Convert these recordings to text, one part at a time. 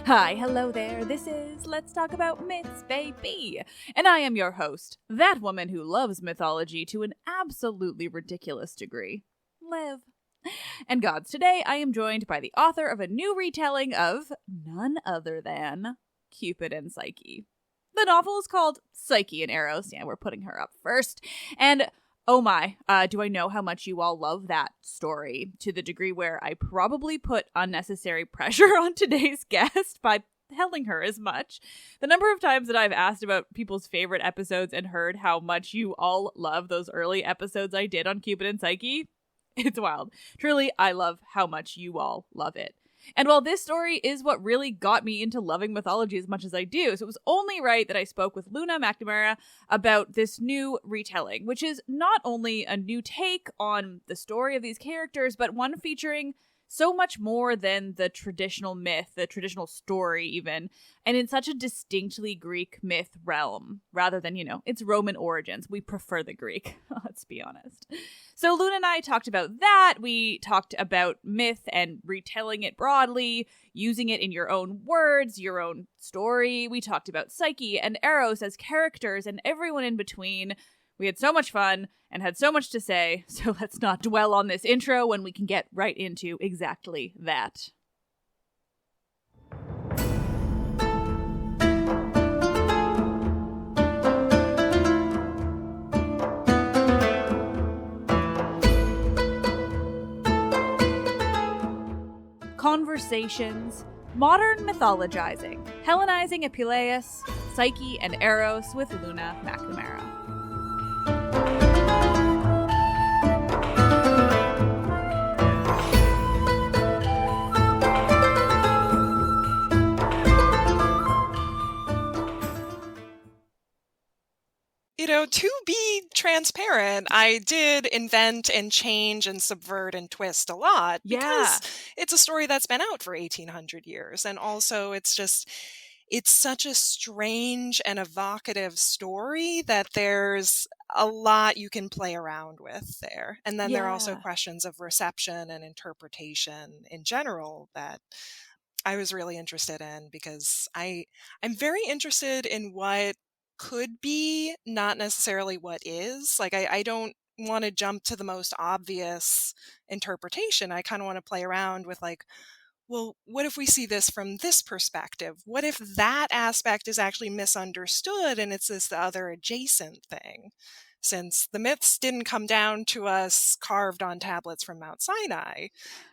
Hi, hello there. This is Let's Talk About Myths, baby. And I am your host, that woman who loves mythology to an absolutely ridiculous degree, Liv. And gods, today I am joined by the author of a new retelling of none other than Cupid and Psyche. The novel is called Psyche and Eros. Yeah, we're putting her up first. And oh my, do I know how much you all love that story, to the degree where I probably put unnecessary pressure on today's guest by telling her as much. The number of times that I've asked about people's favorite episodes and heard how much you all love those early episodes I did on Cupid and Psyche, it's wild. Truly, I love how much you all love it. And while this story is what really got me into loving mythology as much as I do, so it was only right that I spoke with Luna McNamara about this new retelling, which is not only a new take on the story of these characters, but one featuring so much more than the traditional myth, the traditional story even, and in such a distinctly Greek myth realm, rather than, its Roman origins. We prefer the Greek, let's be honest. So Luna and I talked about that. We talked about myth and retelling it broadly, using it in your own words, your own story. We talked about Psyche and Eros as characters and everyone in between. We had so much fun and had so much to say, so let's not dwell on this intro when we can get right into exactly that. Conversations, Modern Mythologizing, Hellenizing Apuleius, Psyche and Eros with Luna McNamara. To be transparent, I did invent and change and subvert and twist a lot because it's a story that's been out for 1800 years. And also it's such a strange and evocative story that there's a lot you can play around with there. And then there are also questions of reception and interpretation in general that I was really interested in, because I'm very interested in what could be, not necessarily what is. Like, I don't want to jump to the most obvious interpretation. I kind of want to play around with, like, well, what if we see this from this perspective? What if that aspect is actually misunderstood and it's this other adjacent thing? Since the myths didn't come down to us carved on tablets from Mount Sinai,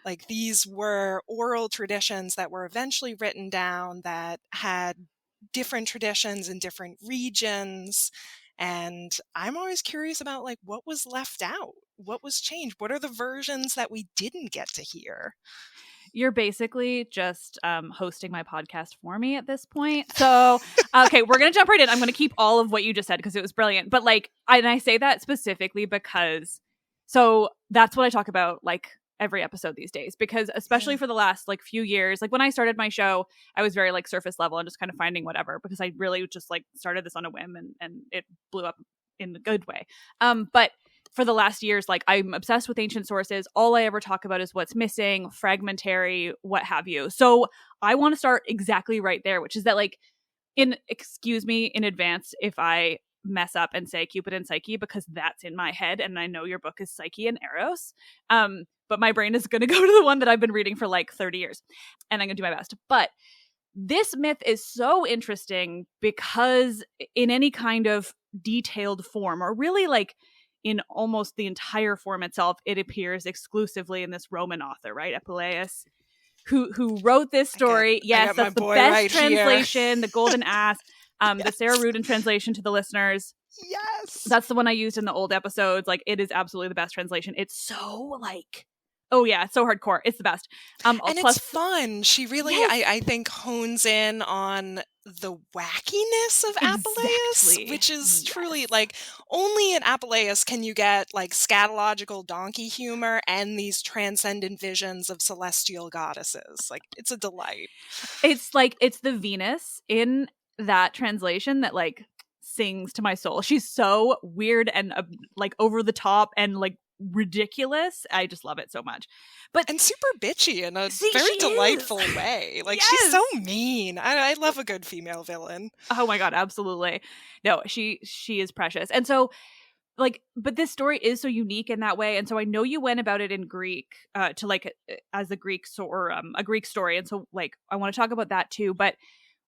like, these were oral traditions that were eventually written down that had different traditions in different regions. And I'm always curious about, like, what was left out? What was changed? What are the versions that we didn't get to hear? You're basically just hosting my podcast for me at this point. So, okay, we're going to jump right in. I'm going to keep all of what you just said because it was brilliant. But I say that specifically because, so that's what I talk about, every episode these days, because especially for the last few years, when I started my show, I was very surface level and just kind of finding whatever, because I really just started this on a whim and it blew up in the good way. But for the last years, I'm obsessed with ancient sources. All I ever talk about is what's missing, fragmentary, what have you. So I want to start exactly right there, which is that excuse me in advance if I mess up and say Cupid and Psyche, because that's in my head and I know your book is Psyche and Eros. But my brain is going to go to the one that I've been reading for 30 years, and I'm going to do my best. But this myth is so interesting because in any kind of detailed form, or really in almost the entire form itself, it appears exclusively in this Roman author, right? Apuleius, who wrote this story. Yes, that's the best right translation, here. The Golden Ass, the Sarah Rudin translation to the listeners. Yes. That's the one I used in the old episodes. It is absolutely the best translation. It's so Oh yeah, so hardcore. It's the best. And Plus, it's fun. She really, yes, I think, hones in on the wackiness of Apuleius, exactly. which is truly Yes. like only in Apuleius can you get like scatological donkey humor and these transcendent visions of celestial goddesses. Like, it's a delight. It's like it's the Venus in that translation that like sings to my soul. She's so weird and like over the top and like ridiculous. I just love it so much. But And super bitchy in a see, very she is. delightful way. Like, she's Yes. so mean. I love a good female villain. Oh my god, absolutely. No, she is precious. And so like, but this story is so unique in that way. And so I know you went about it in Greek, to like as a Greek or a Greek story. And so like I want to talk about that too. But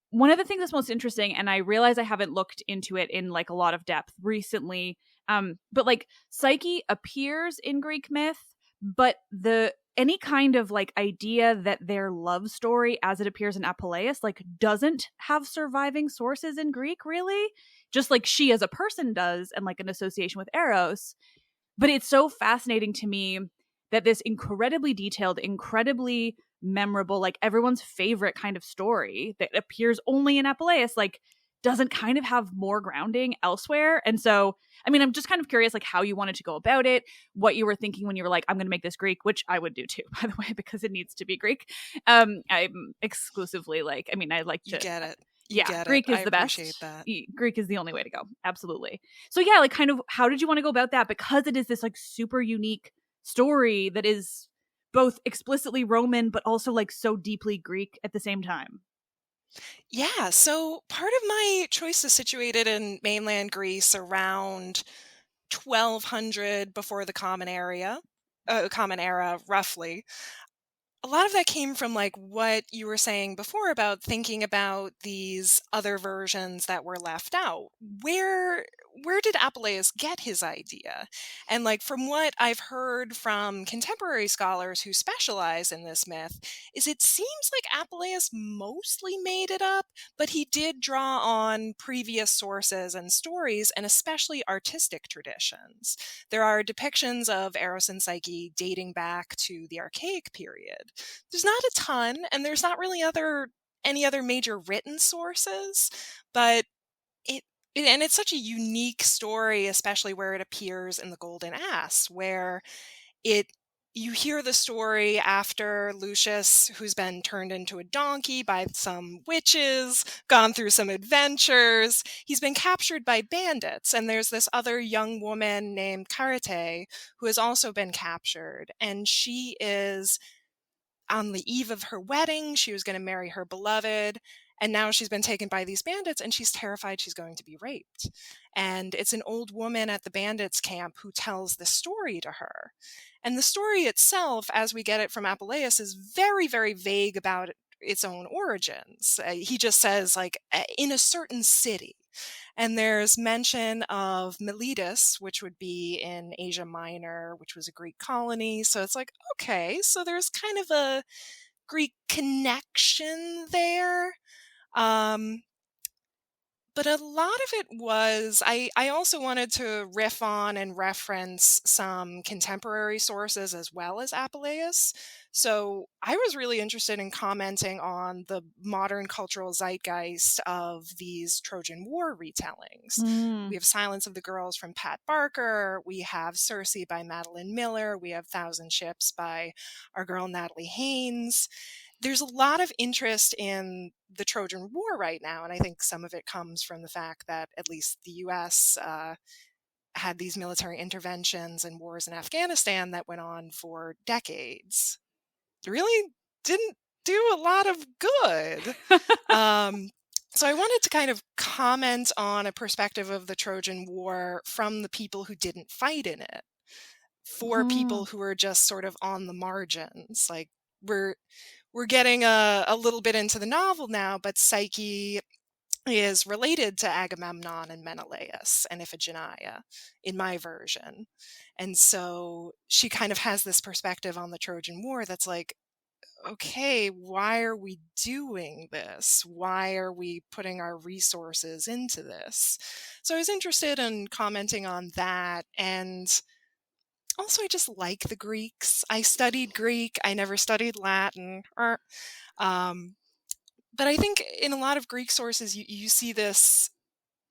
one of the things that's most interesting, and I realize I haven't looked into it in like a lot of depth recently, but like Psyche appears in Greek myth, but the any kind of like idea that their love story as it appears in Apuleius like doesn't have surviving sources in Greek, really, just like she as a person does, and like an association with Eros. But it's so fascinating to me that this incredibly detailed, incredibly memorable, like everyone's favorite kind of story that appears only in Apuleius, like doesn't kind of have more grounding elsewhere. And so, I mean, I'm just kind of curious, like how you wanted to go about it, what you were thinking when you were like, I'm going to make this Greek, which I would do too, by the way, because it needs to be Greek. I'm exclusively like, I mean, I like You to, get it. You yeah, get it. Greek is I the appreciate best. that. Greek is the only way to go. Absolutely. So yeah, like kind of how did you want to go about that? Because it is this like super unique story that is both explicitly Roman, but also like so deeply Greek at the same time. Yeah, so part of my choice is situated in mainland Greece around 1200 before the Common Era, roughly. A lot of that came from like what you were saying before about thinking about these other versions that were left out. Where did Apuleius get his idea? And like from what I've heard from contemporary scholars who specialize in this myth, is it seems like Apuleius mostly made it up, but he did draw on previous sources and stories, and especially artistic traditions. There are depictions of Eros and Psyche dating back to the Archaic period. There's not a ton, and there's not really any other major written sources, but and it's such a unique story, especially where it appears in the Golden Ass, where it you hear the story after Lucius, who's been turned into a donkey by some witches, gone through some adventures. He's been captured by bandits, and there's this other young woman named Karate who has also been captured, and she is on the eve of her wedding. She was going to marry her beloved, and now she's been taken by these bandits, and she's terrified she's going to be raped. And it's an old woman at the bandits camp who tells the story to her. And the story itself, as we get it from Apuleius, is very, very vague about its own origins. He just says, like, in a certain city. And there's mention of Miletus, which would be in Asia Minor, which was a Greek colony. So it's like, okay, so there's kind of a Greek connection there. But a lot of it was, I also wanted to riff on and reference some contemporary sources as well as Apuleius. So I was really interested in commenting on the modern cultural zeitgeist of these Trojan War retellings. We have Silence of the Girls from Pat Barker. We have Circe by Madeline Miller. We have Thousand Ships by our girl Natalie Haynes. There's a lot of interest in the Trojan War right now, and I think some of it comes from the fact that at least the U.S. Had these military interventions and wars in Afghanistan that went on for decades. It really didn't do a lot of good. So I wanted to kind of comment on a perspective of the Trojan War from the people who didn't fight in it, for people who are just sort of on the margins. Like, we're getting a little bit into the novel now, but Psyche is related to Agamemnon and Menelaus and Iphigenia in my version. And so she kind of has this perspective on the Trojan War that's like, okay, why are we doing this? Why are we putting our resources into this? So I was interested in commenting on that, and Also, I just like the Greeks. I studied Greek. I never studied Latin. Um, but I think in a lot of Greek sources, you see this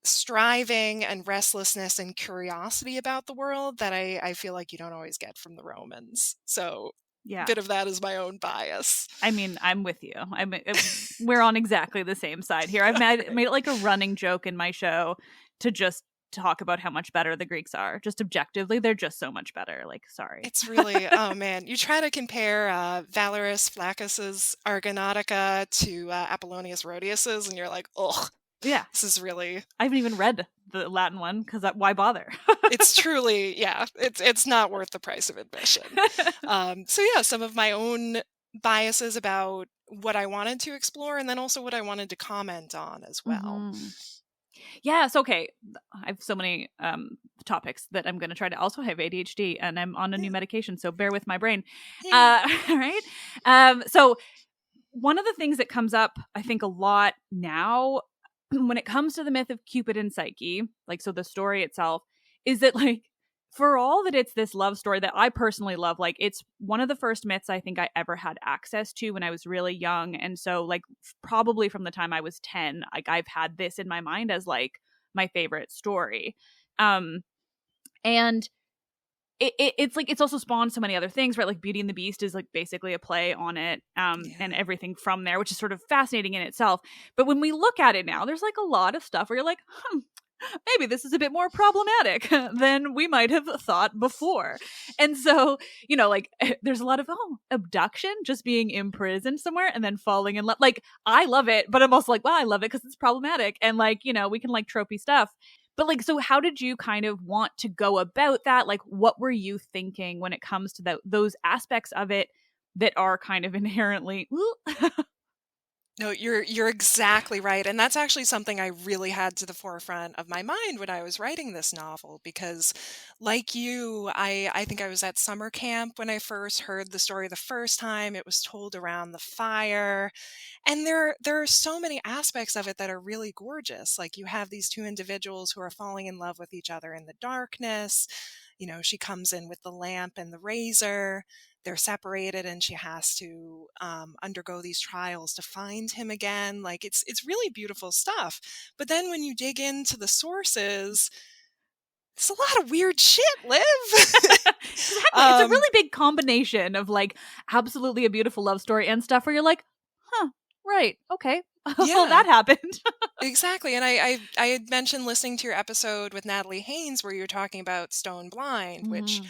striving and restlessness and curiosity about the world that I feel like you don't always get from the Romans. So a bit of that is my own bias. I mean, I'm with you. We're on exactly the same side here. I've made it like a running joke in my show to just talk about how much better the Greeks are. Just objectively, they're just so much better. Like, sorry. It's really, oh man, you try to compare Valerius Flaccus's Argonautica to Apollonius Rhodius's, and you're like, ugh. Yeah. This is really... I haven't even read the Latin one, because why bother? It's truly, yeah, it's not worth the price of admission. So yeah, some of my own biases about what I wanted to explore, and then also what I wanted to comment on as well. Mm-hmm. Yes, okay. I have so many topics that I'm going to try to... Also have ADHD, and I'm on a new medication, so bear with my brain. Right? So one of the things that comes up, I think, a lot now when it comes to the myth of Cupid and Psyche, like, so the story itself, is that, like, for all that it's this love story that I personally love, like, it's one of the first myths I think I ever had access to when I was really young. And so, like, probably from the time I was 10, like, I've had this in my mind as, like, my favorite story. And it's like, it's also spawned so many other things, right? Like Beauty and the Beast is like basically a play on it, and everything from there, which is sort of fascinating in itself. But when we look at it now, there's like a lot of stuff where you're like, maybe this is a bit more problematic than we might have thought before. And so, you know, like, there's a lot of abduction, just being imprisoned somewhere and then falling in love. Like, I love it, but I'm also like, well, I love it because it's problematic, and, like, you know, we can like tropey stuff. But, like, so how did you kind of want to go about that? Like, what were you thinking when it comes to those aspects of it that are kind of inherently... No, you're exactly right. And that's actually something I really had to the forefront of my mind when I was writing this novel, because like you, I think I was at summer camp when I first heard the story the first time. It was told around the fire. And there are so many aspects of it that are really gorgeous. Like, you have these two individuals who are falling in love with each other in the darkness. You know, she comes in with the lamp and the razor. They're separated, and she has to undergo these trials to find him again. Like, it's really beautiful stuff. But then when you dig into the sources, there's a lot of weird shit, Liv. Exactly. It's a really big combination of, like, absolutely a beautiful love story and stuff where you're like, right, okay. Well, that happened. Exactly. And I had mentioned listening to your episode with Natalie Haynes where you were talking about Stone Blind, which...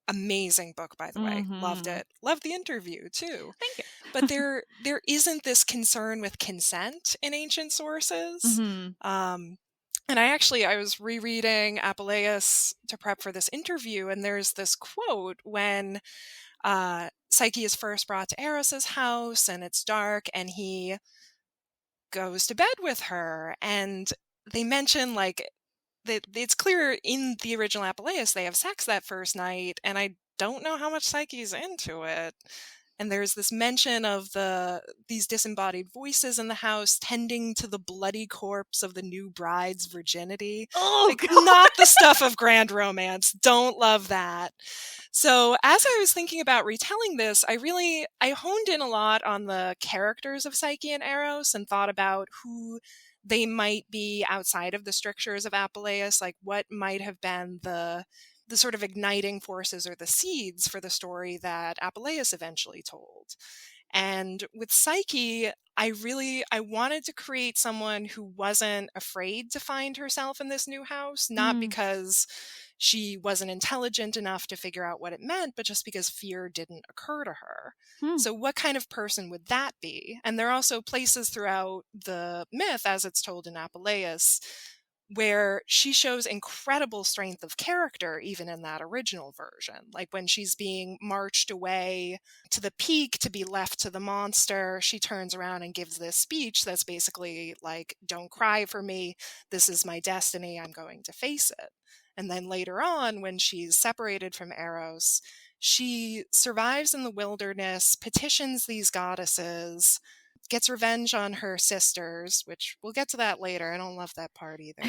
amazing book, by the way. Loved it. Loved the interview too. Thank you. But there isn't this concern with consent in ancient sources. And I was rereading Apuleius to prep for this interview, and there's this quote when Psyche is first brought to Eros's house, and it's dark, and he goes to bed with her, and they mention, like, it's clear in the original Apuleius they have sex that first night, and I don't know how much Psyche's into it. And there's this mention of these disembodied voices in the house tending to the bloody corpse of the new bride's virginity. Not the stuff of grand romance. Don't love that. So as I was thinking about retelling this, I honed in a lot on the characters of Psyche and Eros and thought about who they might be outside of the strictures of Apuleius, like what might have been the sort of igniting forces or the seeds for the story that Apuleius eventually told. And with Psyche, I wanted to create someone who wasn't afraid to find herself in this new house, not because she wasn't intelligent enough to figure out what it meant, but just because fear didn't occur to her. So what kind of person would that be? And there are also places throughout the myth, as it's told in Apuleius, where she shows incredible strength of character, even in that original version. Like when she's being marched away to the peak to be left to the monster, she turns around and gives this speech that's basically like, don't cry for me. This is my destiny. I'm going to face it. And then later on, when she's separated from Eros, she survives in the wilderness, petitions these goddesses, gets revenge on her sisters, which we'll get to that later. I don't love that part either.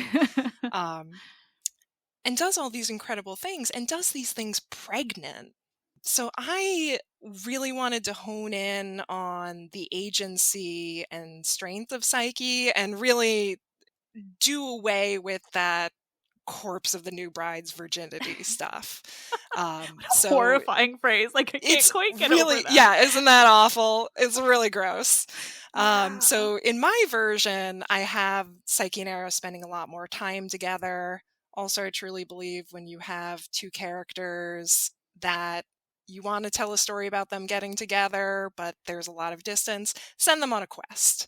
and does all these incredible things and does these things pregnant. So I really wanted to hone in on the agency and strength of Psyche and really do away with that corpse of the new bride's virginity stuff. So Horrifying phrase. Like, I can't it's quite get really, over that. yeah, isn't that awful? It's really gross. Yeah. So in my version, I have Psyche and Eros spending a lot more time together. Also, I truly believe when you have two characters that you want to tell a story about them getting together, but there's a lot of distance, send them on a quest.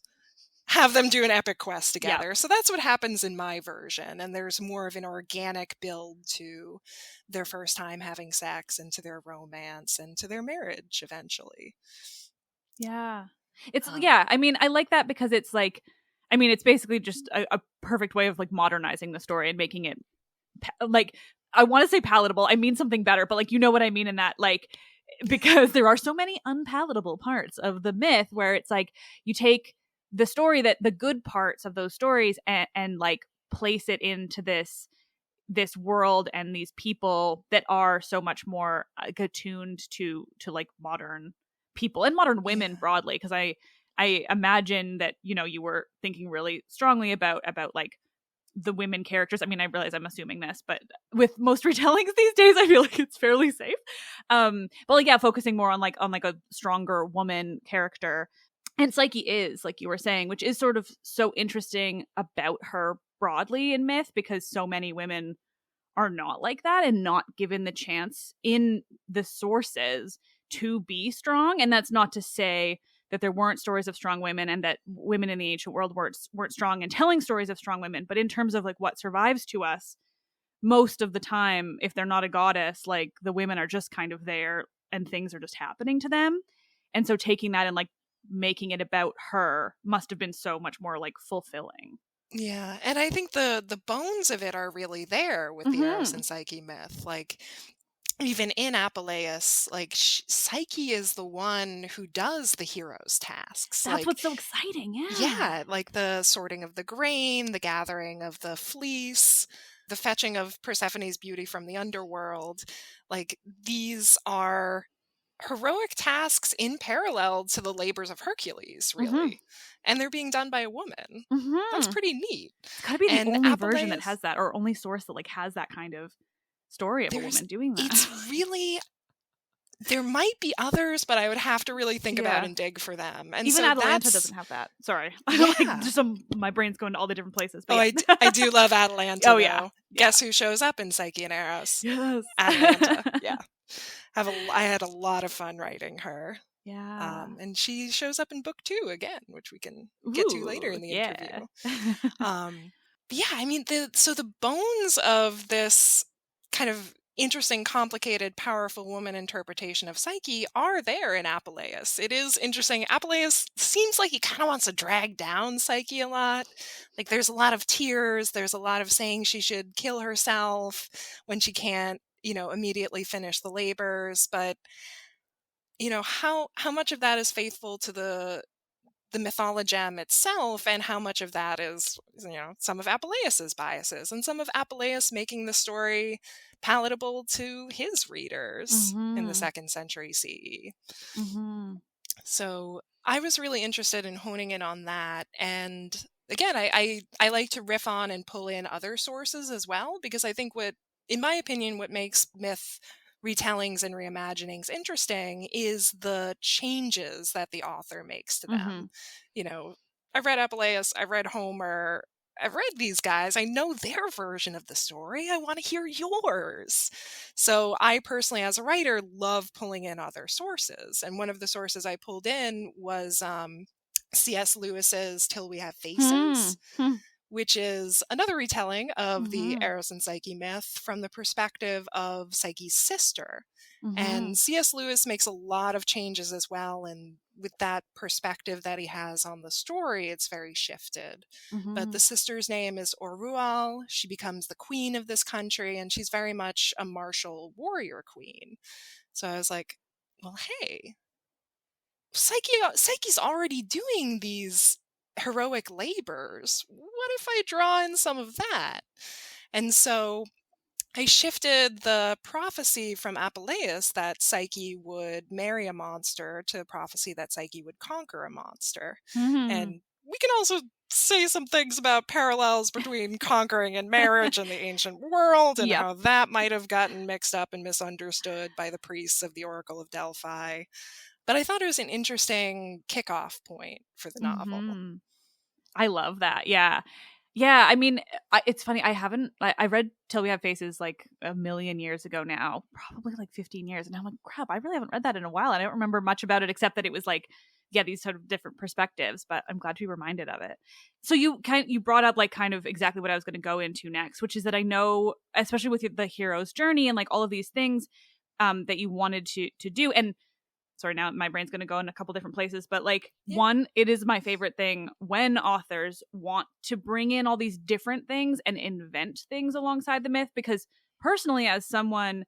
Have them do an epic quest together. So that's what happens in my version. And there's more of an organic build to their first time having sex and to their romance and to their marriage eventually. Yeah. It's, I mean, I like that because it's like, I mean, it's basically just a perfect way of like modernizing the story and making it like, I want to say palatable. I mean something better, but like, you know what I mean in that, like, because there are so many unpalatable parts of the myth where it's like you take the story, that the good parts of those stories, and like place it into this world and these people that are so much more attuned to like modern people and modern women broadly. Because I imagine that, you know, you were thinking really strongly about like the women characters. I mean, I realize I'm assuming this, but with most retellings these days, I feel like it's fairly safe. But like, yeah, focusing more on like a stronger woman character. And Psyche is, like you were saying, which is sort of so interesting about her broadly in myth, because so many women are not like that and not given the chance in the sources to be strong. And that's not to say that there weren't stories of strong women and that women in the ancient world weren't strong and telling stories of strong women. But in terms of like what survives to us, most of the time, if they're not a goddess, like the women are just kind of there and things are just happening to them. And so taking that and like making it about her must have been so much more like fulfilling. Yeah, and I think the bones of it are really there with the Eros and Psyche myth. Like, even in Apuleius, like Psyche is the one who does the hero's tasks. That's like, what's so exciting. Yeah, like the sorting of the grain, the gathering of the fleece, the fetching of Persephone's beauty from the underworld. Like, these are heroic tasks in parallel to the labors of Hercules, really. And they're being done by a woman. That's pretty neat. It's gotta be the only version that has that, or only source that like has that kind of story of a woman doing that. It's really, there might be others, but I would have to really think about and dig for them. And even so Atalanta doesn't have that. Sorry. Yeah. Like, just my brain's going to all the different places. But I do love Atalanta. Oh, yeah. Guess who shows up in Psyche and Eros? Yes. Atalanta. Yeah. I had a lot of fun writing her. Yeah. And she shows up in book 2 again, which we can get to later in the interview. Yeah, I mean, the bones of this kind of interesting, complicated, powerful woman interpretation of Psyche are there in Apuleius. It is interesting. Apuleius seems like he kind of wants to drag down Psyche a lot. Like, there's a lot of tears. There's a lot of saying she should kill herself when she can't, immediately finish the labors. But, how much of that is faithful to the mythologem itself, and how much of that is, some of Apuleius's biases and some of Apuleius making the story palatable to his readers in the 2nd century CE. So I was really interested in honing in on that. And again, I like to riff on and pull in other sources as well, because I think in my opinion, what makes myth retellings and reimaginings interesting is the changes that the author makes to them. I've read Apuleius, I've read Homer, I've read these guys, I know their version of the story, I want to hear yours. So I personally, as a writer, love pulling in other sources. And one of the sources I pulled in was C.S. Lewis's Till We Have Faces, which is another retelling of the Eros and Psyche myth from the perspective of Psyche's sister. And C.S. Lewis makes a lot of changes as well, and with that perspective that he has on the story, it's very shifted. But the sister's name is Orual. She becomes the queen of this country, and she's very much a martial warrior queen. So I was like, well, hey, Psyche's already doing these heroic labors. What if I draw in some of that? And so I shifted the prophecy from Apuleius that Psyche would marry a monster to the prophecy that Psyche would conquer a monster. Mm-hmm. And we can also say some things about parallels between conquering and marriage in the ancient world and Yep. how that might have gotten mixed up and misunderstood by the priests of the Oracle of Delphi. But I thought it was an interesting kickoff point for the novel. Mm-hmm. I love that. Yeah. Yeah, I mean, it's funny. I read Till We Have Faces like a million years ago now, probably like 15 years. And I'm like, crap, I really haven't read that in a while. I don't remember much about it except that it was like, yeah, these sort of different perspectives, but I'm glad to be reminded of it. So you brought up like kind of exactly what I was going to go into next, which is that I know, especially with the hero's journey and like all of these things that you wanted to do. And sorry, now my brain's going to go in a couple different places, but like Yeah. one, it is my favorite thing when authors want to bring in all these different things and invent things alongside the myth, because personally, as someone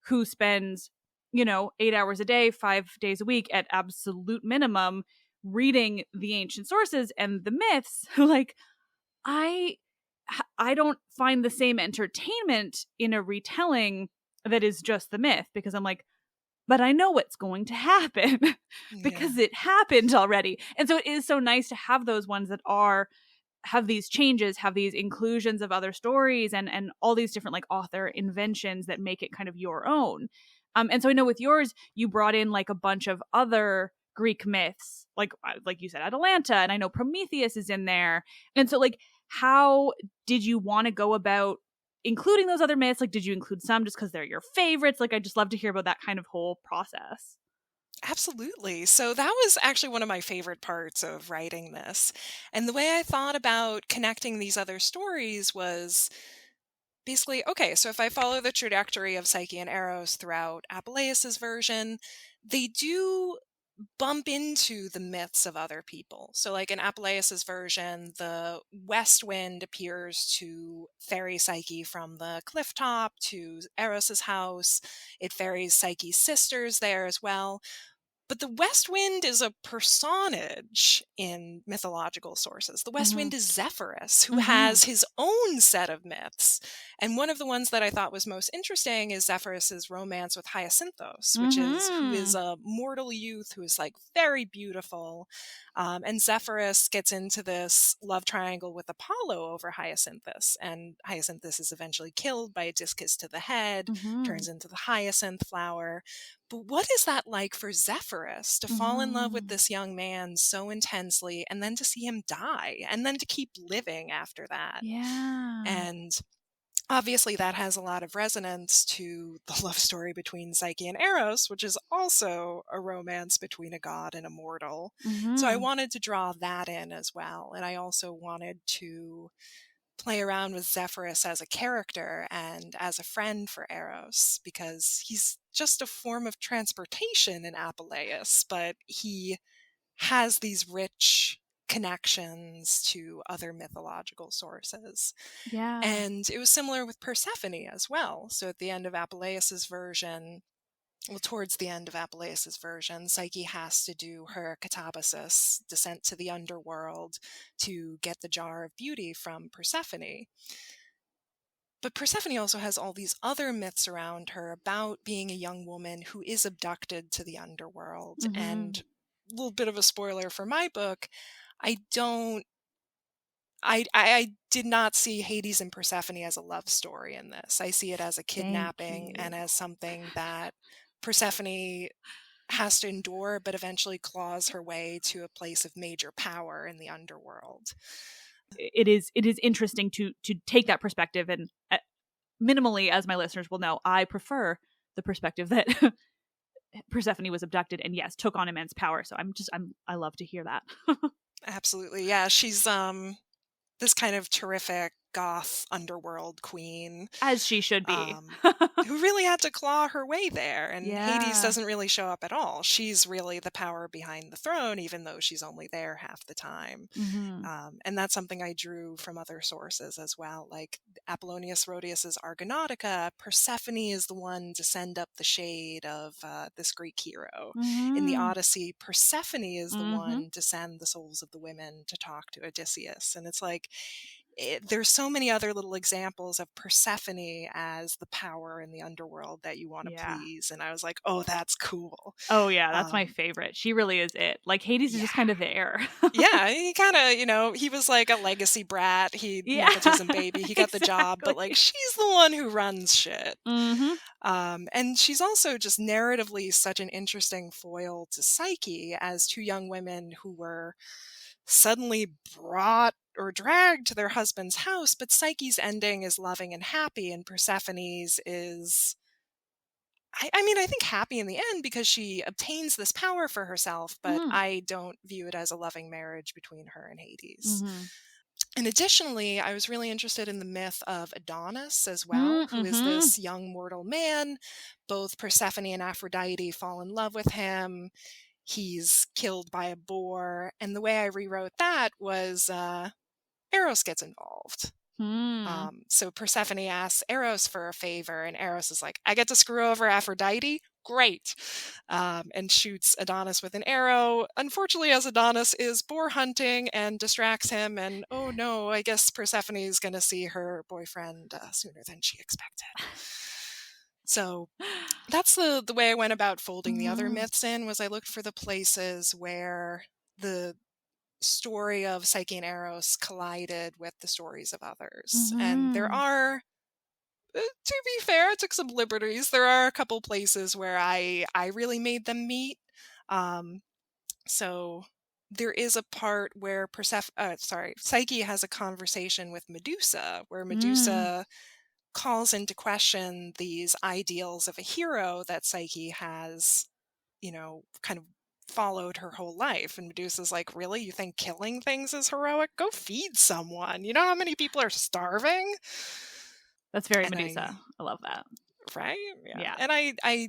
who spends 8 hours a day 5 days a week at absolute minimum reading the ancient sources and the myths, like i I don't find the same entertainment in a retelling that is just the myth, because I'm like, but I know what's going to happen Yeah. because it happened already. And so it is so nice to have those ones that have these changes, have these inclusions of other stories and all these different like author inventions that make it kind of your own. And so I know with yours, you brought in like a bunch of other Greek myths, like you said, Atalanta, and I know Prometheus is in there. And so like, how did you want to go about including those other myths? Like, did you include some just because they're your favorites? Like, I just love to hear about that kind of whole process. Absolutely. So that was actually one of my favorite parts of writing this. And the way I thought about connecting these other stories was basically, okay, so if I follow the trajectory of Psyche and Eros throughout Apuleius's version, they do bump into the myths of other people. So like in Apuleius's version, the west wind appears to ferry Psyche from the cliff top to Eros's house. It ferries Psyche's sisters there as well. But the West Wind is a personage in mythological sources. The West Mm-hmm. Wind is Zephyrus, who Mm-hmm. has his own set of myths. And one of the ones that I thought was most interesting is Zephyrus's romance with Hyacinthos, who is Mm-hmm. a mortal youth who is like very beautiful. And Zephyrus gets into this love triangle with Apollo over Hyacinthus. And Hyacinthus is eventually killed by a discus to the head, Mm-hmm. turns into the hyacinth flower. But what is that like for Zephyrus to fall in love with Mm-hmm. this young man so intensely and then to see him die and then to keep living after that? Yeah. And obviously that has a lot of resonance to the love story between Psyche and Eros, which is also a romance between a god and a mortal. So I Mm-hmm. wanted to draw that in as well. And I also wanted to play around with Zephyrus as a character and as a friend for Eros, because he's just a form of transportation in Apuleius, but he has these rich connections to other mythological sources. Yeah. And it was similar with Persephone as well. So at the end of Apuleius's version, well, towards the end of Apuleius's version, Psyche has to do her katabasis, descent to the underworld, to get the jar of beauty from Persephone. But Persephone also has all these other myths around her about being a young woman who is abducted to the underworld. Mm-hmm. And a little bit of a spoiler for my book, I don't I did not see Hades and Persephone as a love story in this. I see it as a Thank kidnapping you. and as something that Persephone has to endure, but eventually claws her way to a place of major power in the underworld. It is interesting to take that perspective, and minimally, as my listeners will know, I prefer the perspective that Persephone was abducted and yes, took on immense power. So I love to hear that. Absolutely. Yeah, she's this kind of terrific goth underworld queen, As she should be. um, who really had to claw her way there. And Hades Yeah. doesn't really show up at all. She's really the power behind the throne, even though she's only there half the time. Mm-hmm. And that's something I drew from other sources as well. Like Apollonius Rhodius's Argonautica, Persephone is the one to send up the shade of this Greek hero. In the Mm-hmm. Odyssey, Persephone is the Mm-hmm. one to send the souls of the women to talk to Odysseus. And it's like, there's so many other little examples of Persephone as the power in the underworld that you want to please. And I was like, oh, that's cool. Oh, yeah, that's my favorite. She really is it. Like, Hades is just kind of there. Yeah, he kind of, he was like a legacy brat. Nepotism baby. He got the job, but like she's the one who runs shit. And she's also just narratively such an interesting foil to Psyche as two young women who were suddenly brought or dragged to their husband's house, but Psyche's ending is loving and happy, and Persephone's is, I think happy in the end because she obtains this power for herself, but I don't view it as a loving marriage between her and Hades. And additionally, I was really interested in the myth of Adonis as well, who is this young mortal man. Both Persephone and Aphrodite fall in love with him. He's killed by a boar. And the way I rewrote that was Eros gets involved. So Persephone asks Eros for a favor, and Eros is like, I get to screw over Aphrodite? Great. And shoots Adonis with an arrow. Unfortunately, as Adonis is boar hunting and distracts him, and oh no, I guess Persephone is going to see her boyfriend sooner than she expected. So that's the way I went about folding the other myths in, was I looked for the places where the story of Psyche and Eros collided with the stories of others. And there are, to be fair, I took some liberties. There are a couple places where I really made them meet. So there is a part where Psyche has a conversation with Medusa, where Medusa calls into question these ideals of a hero that Psyche has, kind of followed her whole life. And Medusa's like, really? You think killing things is heroic? Go feed someone. You know how many people are starving? That's very Medusa. I love that. Right? Yeah. And I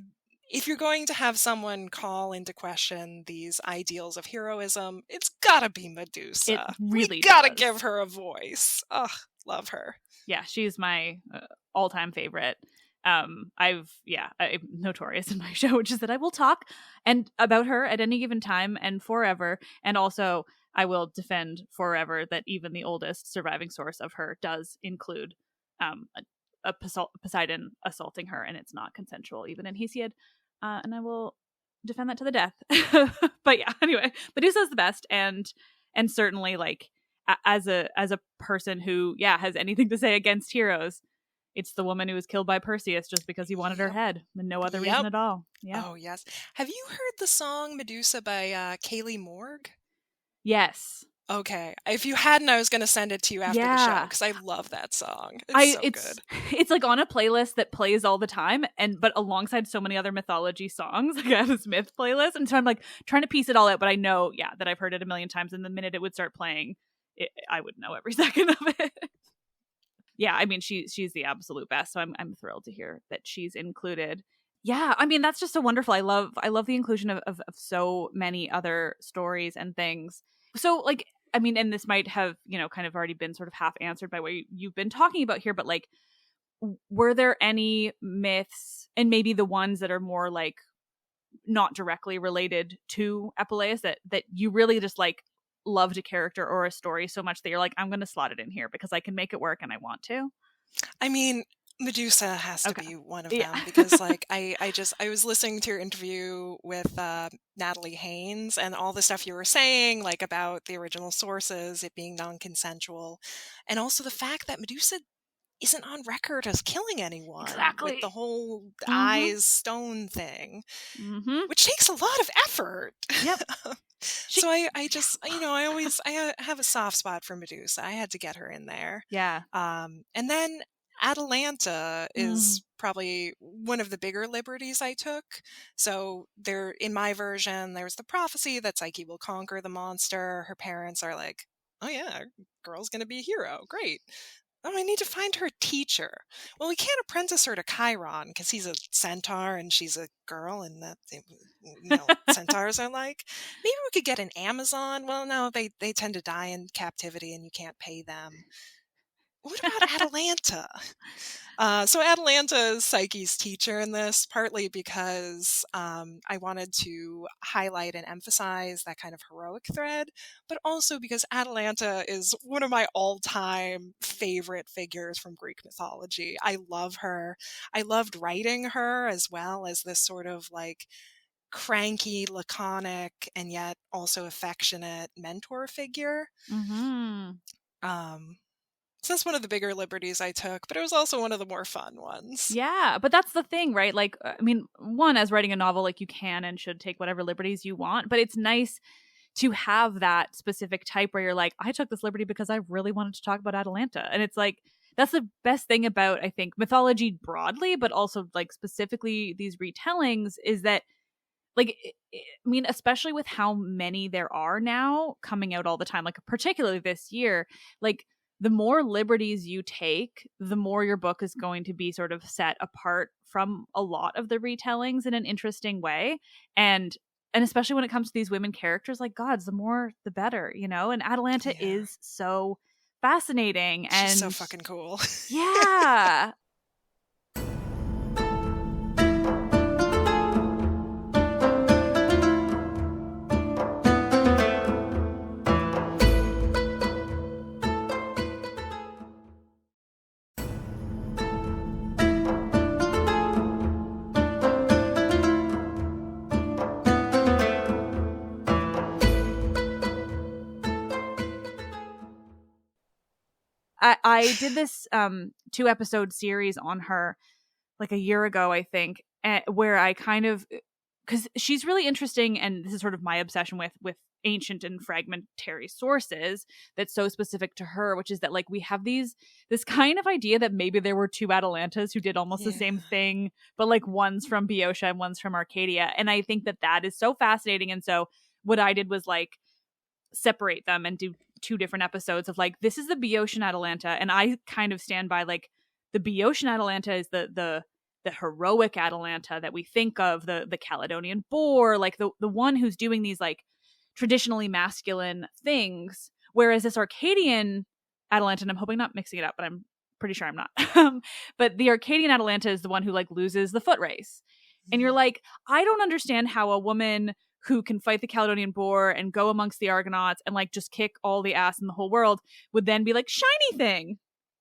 if you're going to have someone call into question these ideals of heroism, it's gotta be Medusa. It really gotta give her a voice. Ugh, love her. Yeah, she's my all-time favorite. I'm notorious in my show, which is that I will talk about her at any given time and forever. And also I will defend forever that even the oldest surviving source of her does include a Poseidon assaulting her, and it's not consensual, even in Hesiod. And I will defend that to the death. But yeah, anyway, Medusa's the best, and certainly like as a person who has anything to say against heroes, it's the woman who was killed by Perseus just because he wanted her head and no other reason at all. Yeah. Oh, yes. Have you heard the song Medusa by Kaylee Morg? Yes. Okay. If you hadn't, I was going to send it to you after the show because I love that song. It's good. It's like on a playlist that plays all the time, but alongside so many other mythology songs. Like I have this myth playlist, and so I'm like trying to piece it all out, but I know, that I've heard it a million times, and the minute it would start playing, I would know every second of it. Yeah, I mean, she's the absolute best, so I'm thrilled to hear that she's included. Yeah, I mean, that's just so wonderful. I love the inclusion of so many other stories and things. So, like, I mean, and this might have, kind of already been sort of half answered by what you've been talking about here, but like, were there any myths, and maybe the ones that are more like not directly related to Apuleius, that you really just like loved a character or a story so much that you're like, I'm going to slot it in here because I can make it work and I want to? I mean, Medusa has to be one of them because like I was listening to your interview with Natalie Haynes and all the stuff you were saying, like about the original sources, it being non-consensual, and also the fact that Medusa isn't on record as killing anyone with the whole eyes stone thing, which takes a lot of effort. Yep. So I just, I have a soft spot for Medusa. I had to get her in there. Yeah. And then Atalanta is probably one of the bigger liberties I took. So there, in my version, there's the prophecy that Psyche will conquer the monster. Her parents are like, oh yeah, girl's going to be a hero. Great. Oh, I need to find her a teacher. Well, we can't apprentice her to Chiron because he's a centaur and she's a girl, and that centaurs are like. Maybe we could get an Amazon. Well, no, they tend to die in captivity and you can't pay them. what about Atalanta? So Atalanta is Psyche's teacher in this, partly because I wanted to highlight and emphasize that kind of heroic thread, but also because Atalanta is one of my all-time favorite figures from Greek mythology. I love her. I loved writing her as well as this sort of like cranky, laconic, and yet also affectionate mentor figure. Mm-hmm. So that's one of the bigger liberties I took, but it was also one of the more fun ones. Yeah, but that's the thing, right? Like, I mean, one, as writing a novel, like you can and should take whatever liberties you want, but it's nice to have that specific type where you're like, I took this liberty because I really wanted to talk about Atalanta. And it's like, that's the best thing about, I think, mythology broadly, but also like specifically these retellings is that, like, I mean, especially with how many there are now coming out all the time, like, particularly this year, like, the more liberties you take, the more your book is going to be sort of set apart from a lot of the retellings in an interesting way. And especially when it comes to these women characters, like, gods, the more the better, you know? And Atalanta Yeah. is so fascinating. She's And so fucking cool. yeah. I did this 2-episode series on her like a year ago, I think, where I kind of, because she's really interesting, and this is sort of my obsession with ancient and fragmentary sources that's so specific to her, which is that like we have this kind of idea that maybe there were two Atalantas who did almost the same thing, but like one's from Boeotia and one's from Arcadia, and I think that is so fascinating. And so what I did was like separate them and do 2 different episodes of like, this is the Boeotian Atalanta, and I kind of stand by like the Boeotian Atalanta is the heroic Atalanta that we think of, the Caledonian boar, like the one who's doing these like traditionally masculine things, whereas this Arcadian Atalanta, and I'm hoping not mixing it up, but I'm pretty sure I'm not. But the Arcadian Atalanta is the one who like loses the foot race. And you're like, I don't understand how a woman who can fight the Caledonian boar and go amongst the Argonauts and like just kick all the ass in the whole world would then be like shiny thing,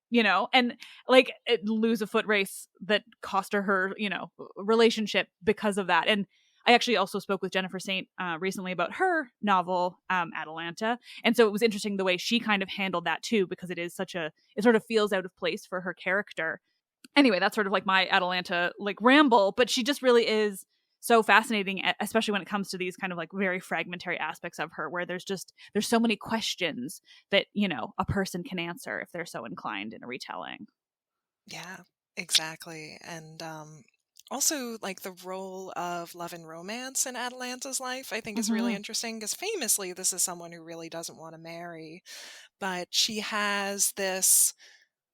you know, and like lose a foot race that cost her, you know, relationship because of that. And I actually also spoke with Jennifer Saint recently about her novel, Atalanta. And so it was interesting the way she kind of handled that too, because it sort of feels out of place for her character. Anyway, that's sort of like my Atalanta like ramble, but she just really is so fascinating, especially when it comes to these kind of like very fragmentary aspects of her, where there's so many questions that, you know, a person can answer if they're so inclined in a retelling. Yeah, exactly. And also, like the role of love and romance in Atalanta's life, I think is really interesting because famously, this is someone who really doesn't want to marry, but she has this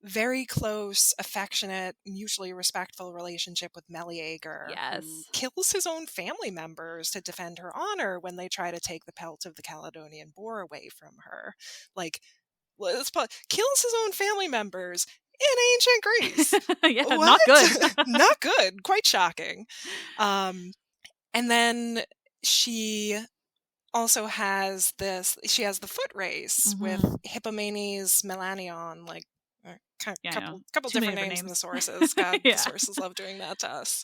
very close, affectionate, mutually respectful relationship with Meleager, who Yes. kills his own family members to defend her honor when they try to take the pelt of the Caledonian boar away from her. Like, kills his own family members in ancient Greece. Yeah, What? not good. Not good. Quite shocking. And then she also has she has the foot race with Hippomenes Melanion, like couple different names in the sources. God, Yeah. the sources love doing that to us.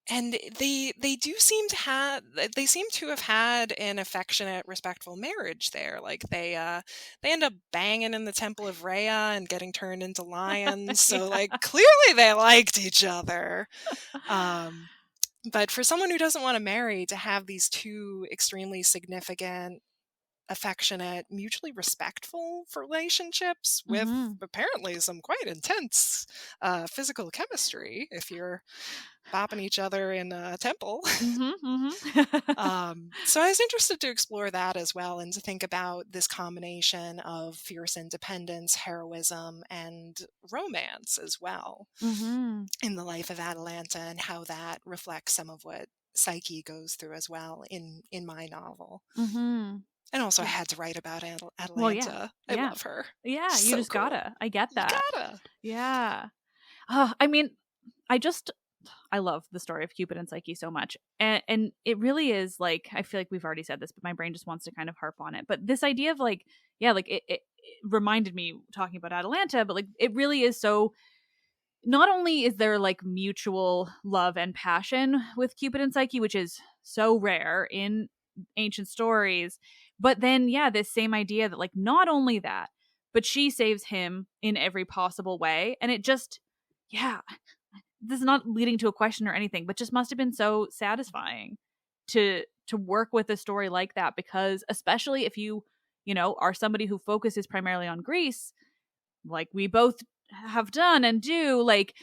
And they seem to have had an affectionate, respectful marriage there. Like they end up banging in the temple of Rhea and getting turned into lions. So like clearly they liked each other. But for someone who doesn't want to marry, to have these two extremely significant, affectionate, mutually respectful relationships with apparently some quite intense physical chemistry if you're bopping each other in a temple. So I was interested to explore that as well, and to think about this combination of fierce independence, heroism, and romance as well in the life of Atalanta, and how that reflects some of what Psyche goes through as well in my novel. And also had to write about Atalanta. Well, yeah. I love her. Yeah, She's you so just cool. gotta. I get that. You gotta. Yeah. I mean, I love the story of Cupid and Psyche so much. And it really is like, I feel like we've already said this, but my brain just wants to kind of harp on it. But this idea of like, yeah, like it reminded me talking about Atalanta, but like it really is so, not only is there like mutual love and passion with Cupid and Psyche, which is so rare in ancient stories, but then, yeah, this same idea that like not only that, but she saves him in every possible way. And it just, yeah, this is not leading to a question or anything, but just must have been so satisfying to work with a story like that, because especially if you are somebody who focuses primarily on Greece, like we both have done and do, like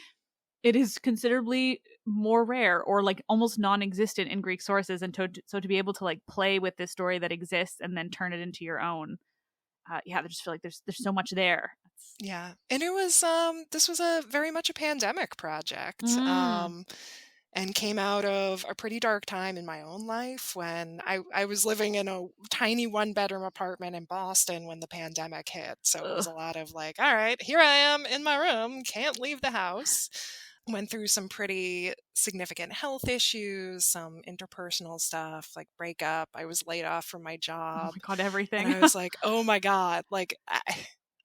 it is considerably more rare or like almost non-existent in Greek sources, and so to be able to like play with this story that exists and then turn it into your own, I just feel like there's so much there. Yeah. And it was this was a very much a pandemic project. And came out of a pretty dark time in my own life when I was living in a tiny 1-bedroom apartment in Boston when the pandemic hit. So it was a lot of like, all right, here I am in my room, can't leave the house. Went through some pretty significant health issues, some interpersonal stuff, like breakup. I was laid off from my job. Oh my God, everything. And I was like, oh my God, like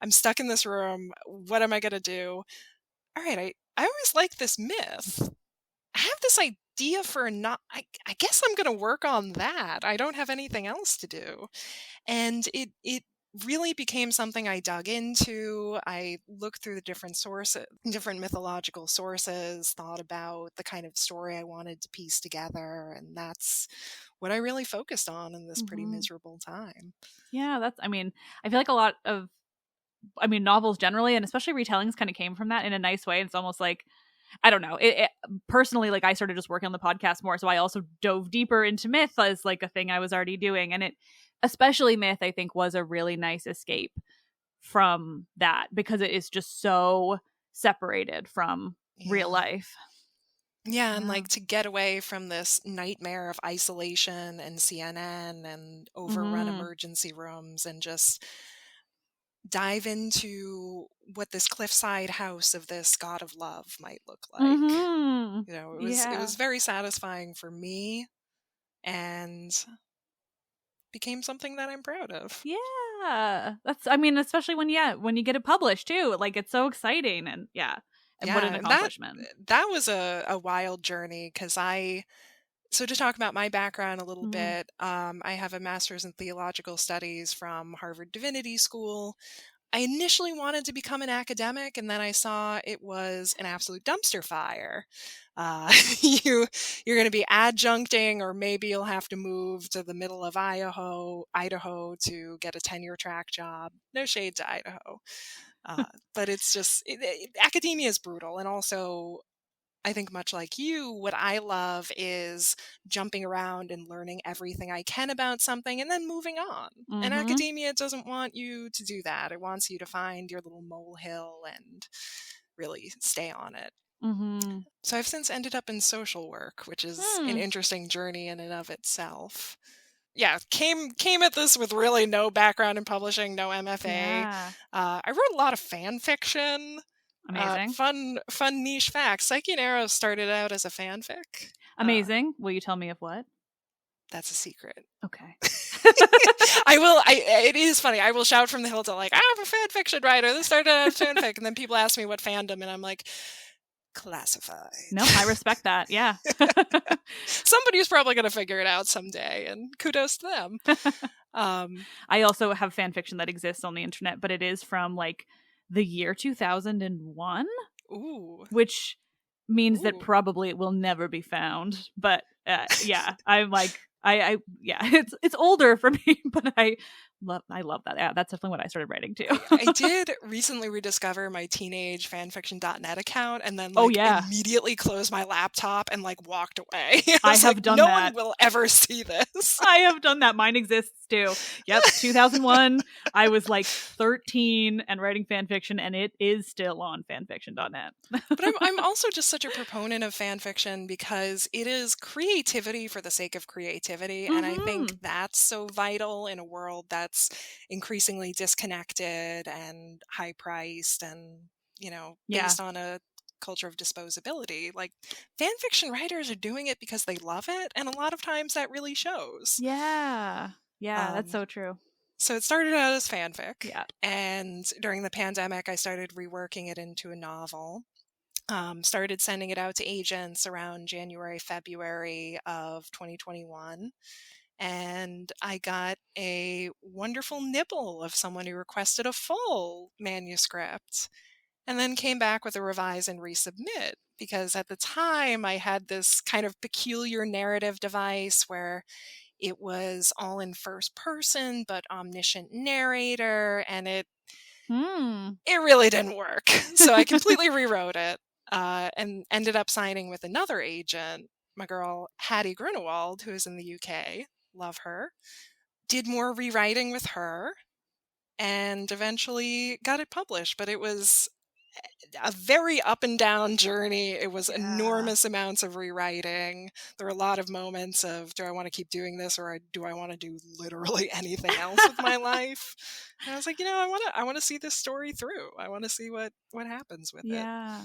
I'm stuck in this room. What am I going to do? All right, I always like this myth. I have this idea for I guess I'm going to work on that. I don't have anything else to do. And it really became something I dug into. I looked through the different sources, different mythological sources, thought about the kind of story I wanted to piece together. And that's what I really focused on in this pretty miserable time. Yeah, I feel like a lot of, novels generally, and especially retellings, kind of came from that in a nice way. It's almost like, I don't know. It personally, like I started just working on the podcast more, so I also dove deeper into myth as like a thing I was already doing, and it, especially myth, I think was a really nice escape from that because it is just so separated from real life. Yeah, and like to get away from this nightmare of isolation and CNN and overrun emergency rooms and just dive into what this cliffside house of this god of love might look like. It was very satisfying for me and became something that I'm proud of. Yeah. That's especially when you get it published too. Like it's so exciting, and what an accomplishment. That was a wild journey because so to talk about my background a little bit, I have a master's in theological studies from Harvard Divinity School. I initially wanted to become an academic, and then I saw it was an absolute dumpster fire. You're going to be adjuncting, or maybe you'll have to move to the middle of Idaho to get a tenure track job. No shade to Idaho. But it's just, academia is brutal. And also, I think much like you, what I love is jumping around and learning everything I can about something and then moving on. And academia doesn't want you to do that. It wants you to find your little molehill and really stay on it. So I've since ended up in social work, which is an interesting journey in and of itself. Yeah, came at this with really no background in publishing, no MFA. Yeah. I wrote a lot of fan fiction. Amazing. Fun niche facts. Psyche and Eros started out as a fanfic. Amazing. Will you tell me of what? That's a secret. Okay. I will. It is funny. I will shout from the hilltop like, I'm a fan fiction writer. This started out as fanfic, and then people ask me what fandom, and I'm like, classified. No, I respect that. Yeah. Somebody's probably going to figure it out someday, and kudos to them. I also have fan fiction that exists on the internet, but it is from like the year 2001. Ooh. Which means that probably it will never be found. But I'm like, it's older for me, but I I love that. Yeah, that's definitely what I started writing too. I did recently rediscover my teenage fanfiction.net account and then immediately closed my laptop and walked away. I have done no that. No one will ever see this. I have done that. Mine exists too. Yep, 2001. I was 13 and writing fanfiction, and it is still on fanfiction.net. But I'm also just such a proponent of fanfiction because it is creativity for the sake of creativity, and I think that's so vital in a world that's increasingly disconnected and high priced and based on a culture of disposability. Fan fiction writers are doing it because they love it, and a lot of times that really shows. Yeah that's so true. So it started out as fanfic, yeah, and during the pandemic I started reworking it into a novel. Started sending it out to agents around January, February of 2021. And I got a wonderful nibble of someone who requested a full manuscript and then came back with a revise and resubmit. Because at the time I had this kind of peculiar narrative device where it was all in first person, but omniscient narrator, and it really didn't work. So I completely rewrote it. And ended up signing with another agent, my girl Hattie Grunewald, who is in the UK. Love her. Did more rewriting with her and eventually got it published. But it was a very up and down journey. It was enormous amounts of rewriting. There were a lot of moments of, do I want to keep doing this, or do I want to do literally anything else with my life? And I was like, I want to see this story through. I want to see what happens with it. Yeah.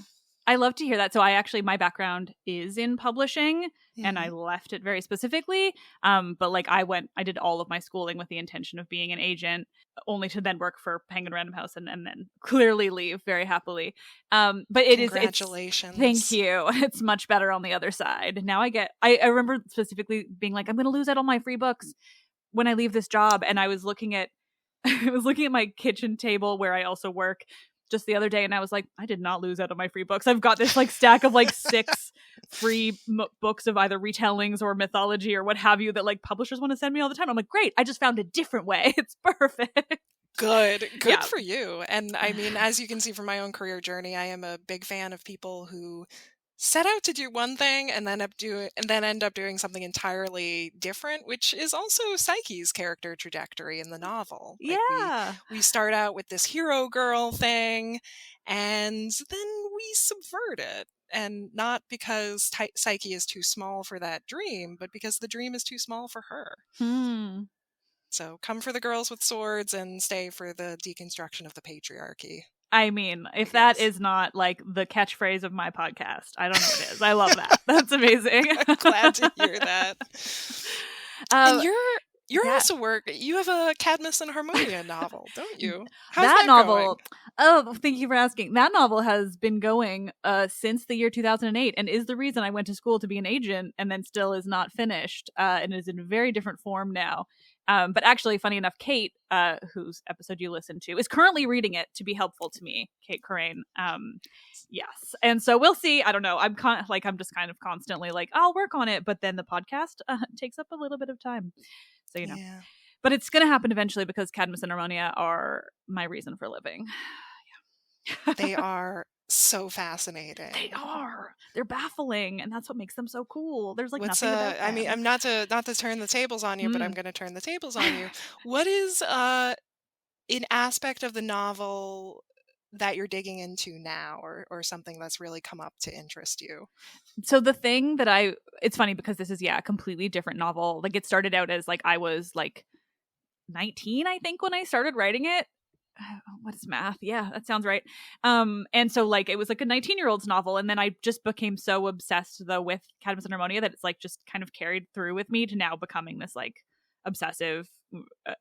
I love to hear that. So my background is in publishing, and I left it very specifically. But I did all of my schooling with the intention of being an agent, only to then work for Penguin Random House and then clearly leave very happily. But Congratulations. Thank you. It's much better on the other side. Now I remember specifically being I'm going to lose out on my free books when I leave this job. And I was looking at my kitchen table where I also work just the other day, and I was I did not lose out on my free books. I've got this stack of 6 free books of either retellings or mythology or what have you that publishers want to send me all the time. I'm great, I just found a different way. It's perfect. Good for you. And I mean, as you can see from my own career journey, I am a big fan of people who set out to do one thing and then end up doing something entirely different, which is also Psyche's character trajectory in the novel. We start out with this hero girl thing, and then we subvert it. And not because Psyche is too small for that dream, but because the dream is too small for her. So come for the girls with swords and stay for the deconstruction of the patriarchy. I mean, if that is not the catchphrase of my podcast, I don't know what it is. I love that. That's amazing. I'm glad to hear that. And you're also you have a Cadmus and Harmonia novel, don't you? How's that novel going? Oh, thank you for asking. That novel has been going since the year 2008 and is the reason I went to school to be an agent and then still is not finished and is in a very different form now. But actually, funny enough, Kate, whose episode you listened to, is currently reading it to be helpful to me. Kate Corain. Yes. And so we'll see. I don't know. I'm just kind of constantly I'll work on it. But then the podcast takes up a little bit of time. So, Yeah. But it's going to happen eventually because Cadmus and Harmonia are my reason for living. They are so fascinating. They are. They're baffling, and that's what makes them so cool. There's nothing about them. I mean, I'm not to turn the tables on you, but I'm going to turn the tables on you. What is an aspect of the novel that you're digging into now, or something that's really come up to interest you? So the thing that it's funny because this is a completely different novel. It started out as I was 19, I think, when I started writing it. What is math? Yeah, that sounds right. And so it was a 19-year-old's novel, and then I just became so obsessed though with Cadmus and Harmonia that it's just kind of carried through with me to now becoming this obsessive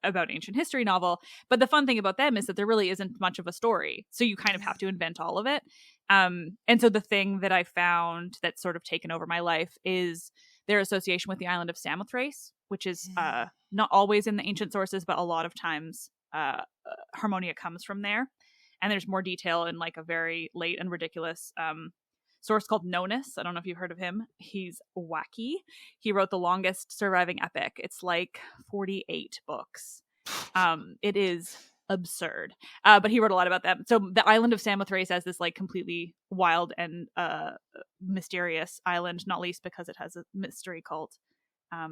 about ancient history novel. But the fun thing about them is that there really isn't much of a story, so you kind of have to invent all of it. And so the thing that I found that's sort of taken over my life is their association with the island of Samothrace, which is not always in the ancient sources, but a lot of times Harmonia comes from there. And there's more detail in a very late and ridiculous source called Nonus. I don't know if you've heard of him. He's wacky. He wrote the longest surviving epic. It's 48 books. It is absurd. But he wrote a lot about that. So the island of Samothrace has this like completely wild and mysterious island, not least because it has a mystery cult.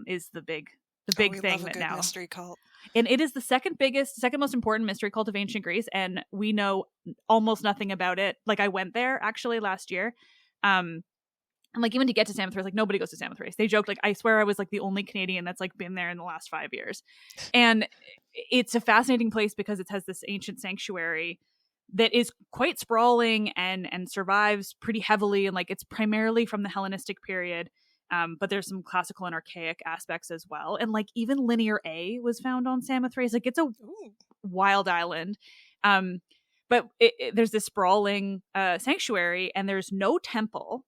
Is the big we thing love a that good now mystery cult. And it is the second most important mystery cult of ancient Greece, and we know almost nothing about it. Like I went there actually last year. And like even to get to Samothrace, like nobody goes to Samothrace. They joked like I swear I was like the only Canadian that's like been there in the last 5 years. And it's a fascinating place because it has this ancient sanctuary that is quite sprawling and survives pretty heavily, and like it's primarily from the Hellenistic period. But there's some classical and archaic aspects as well. And like even Linear A was found on Samothrace. Like it's a wild island. But there's this sprawling sanctuary, and there's no temple,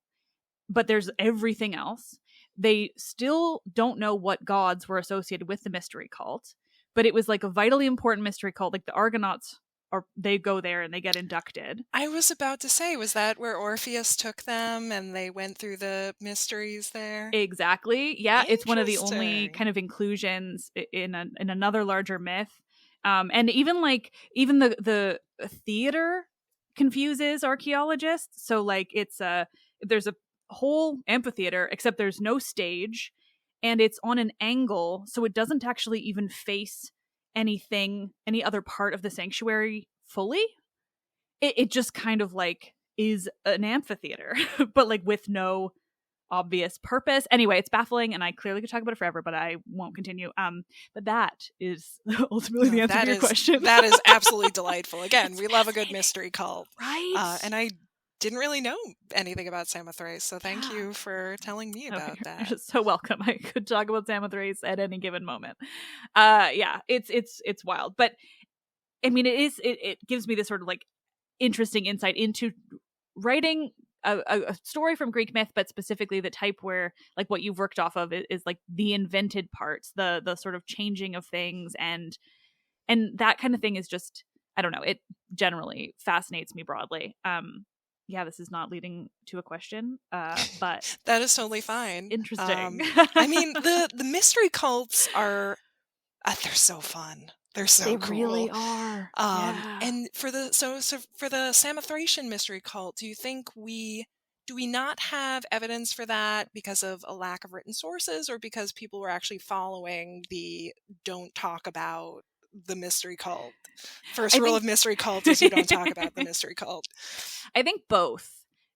but there's everything else. They still don't know what gods were associated with the mystery cult, but it was like a vitally important mystery cult. Like the Argonauts, they go there and they get inducted. I was about to say, was that where Orpheus took them and they went through the mysteries there? Exactly. Yeah, it's one of the only kind of inclusions in another larger myth. And even the theater confuses archaeologists. So like there's a whole amphitheater, except there's no stage, and it's on an angle, so it doesn't actually even face any other part of the sanctuary fully. It just kind of like is an amphitheater, but like with no obvious purpose. Anyway, it's baffling, and I clearly could talk about it forever, but I won't continue. But that is ultimately the answer to your question. That is absolutely delightful. Again, we love a good mystery cult, right? And I didn't really know anything about Samothrace, so thank you for telling me about that. You're so welcome. I could talk about Samothrace at any given moment. It's wild, but I mean, it gives me this sort of like interesting insight into writing a story from Greek myth, but specifically the type where like what you've worked off of is like the invented parts, the sort of changing of things, and that kind of thing is just, I don't know, it generally fascinates me broadly. This is not leading to a question, but that is totally fine. Interesting. I mean, the mystery cults are they're so fun. They're so they cool. They really are. And for the for the Samothracian mystery cult, do you think do we not have evidence for that because of a lack of written sources, or because people were actually following the don't talk about the mystery cult? First rule of mystery cult is you don't talk about the mystery cult. I think both,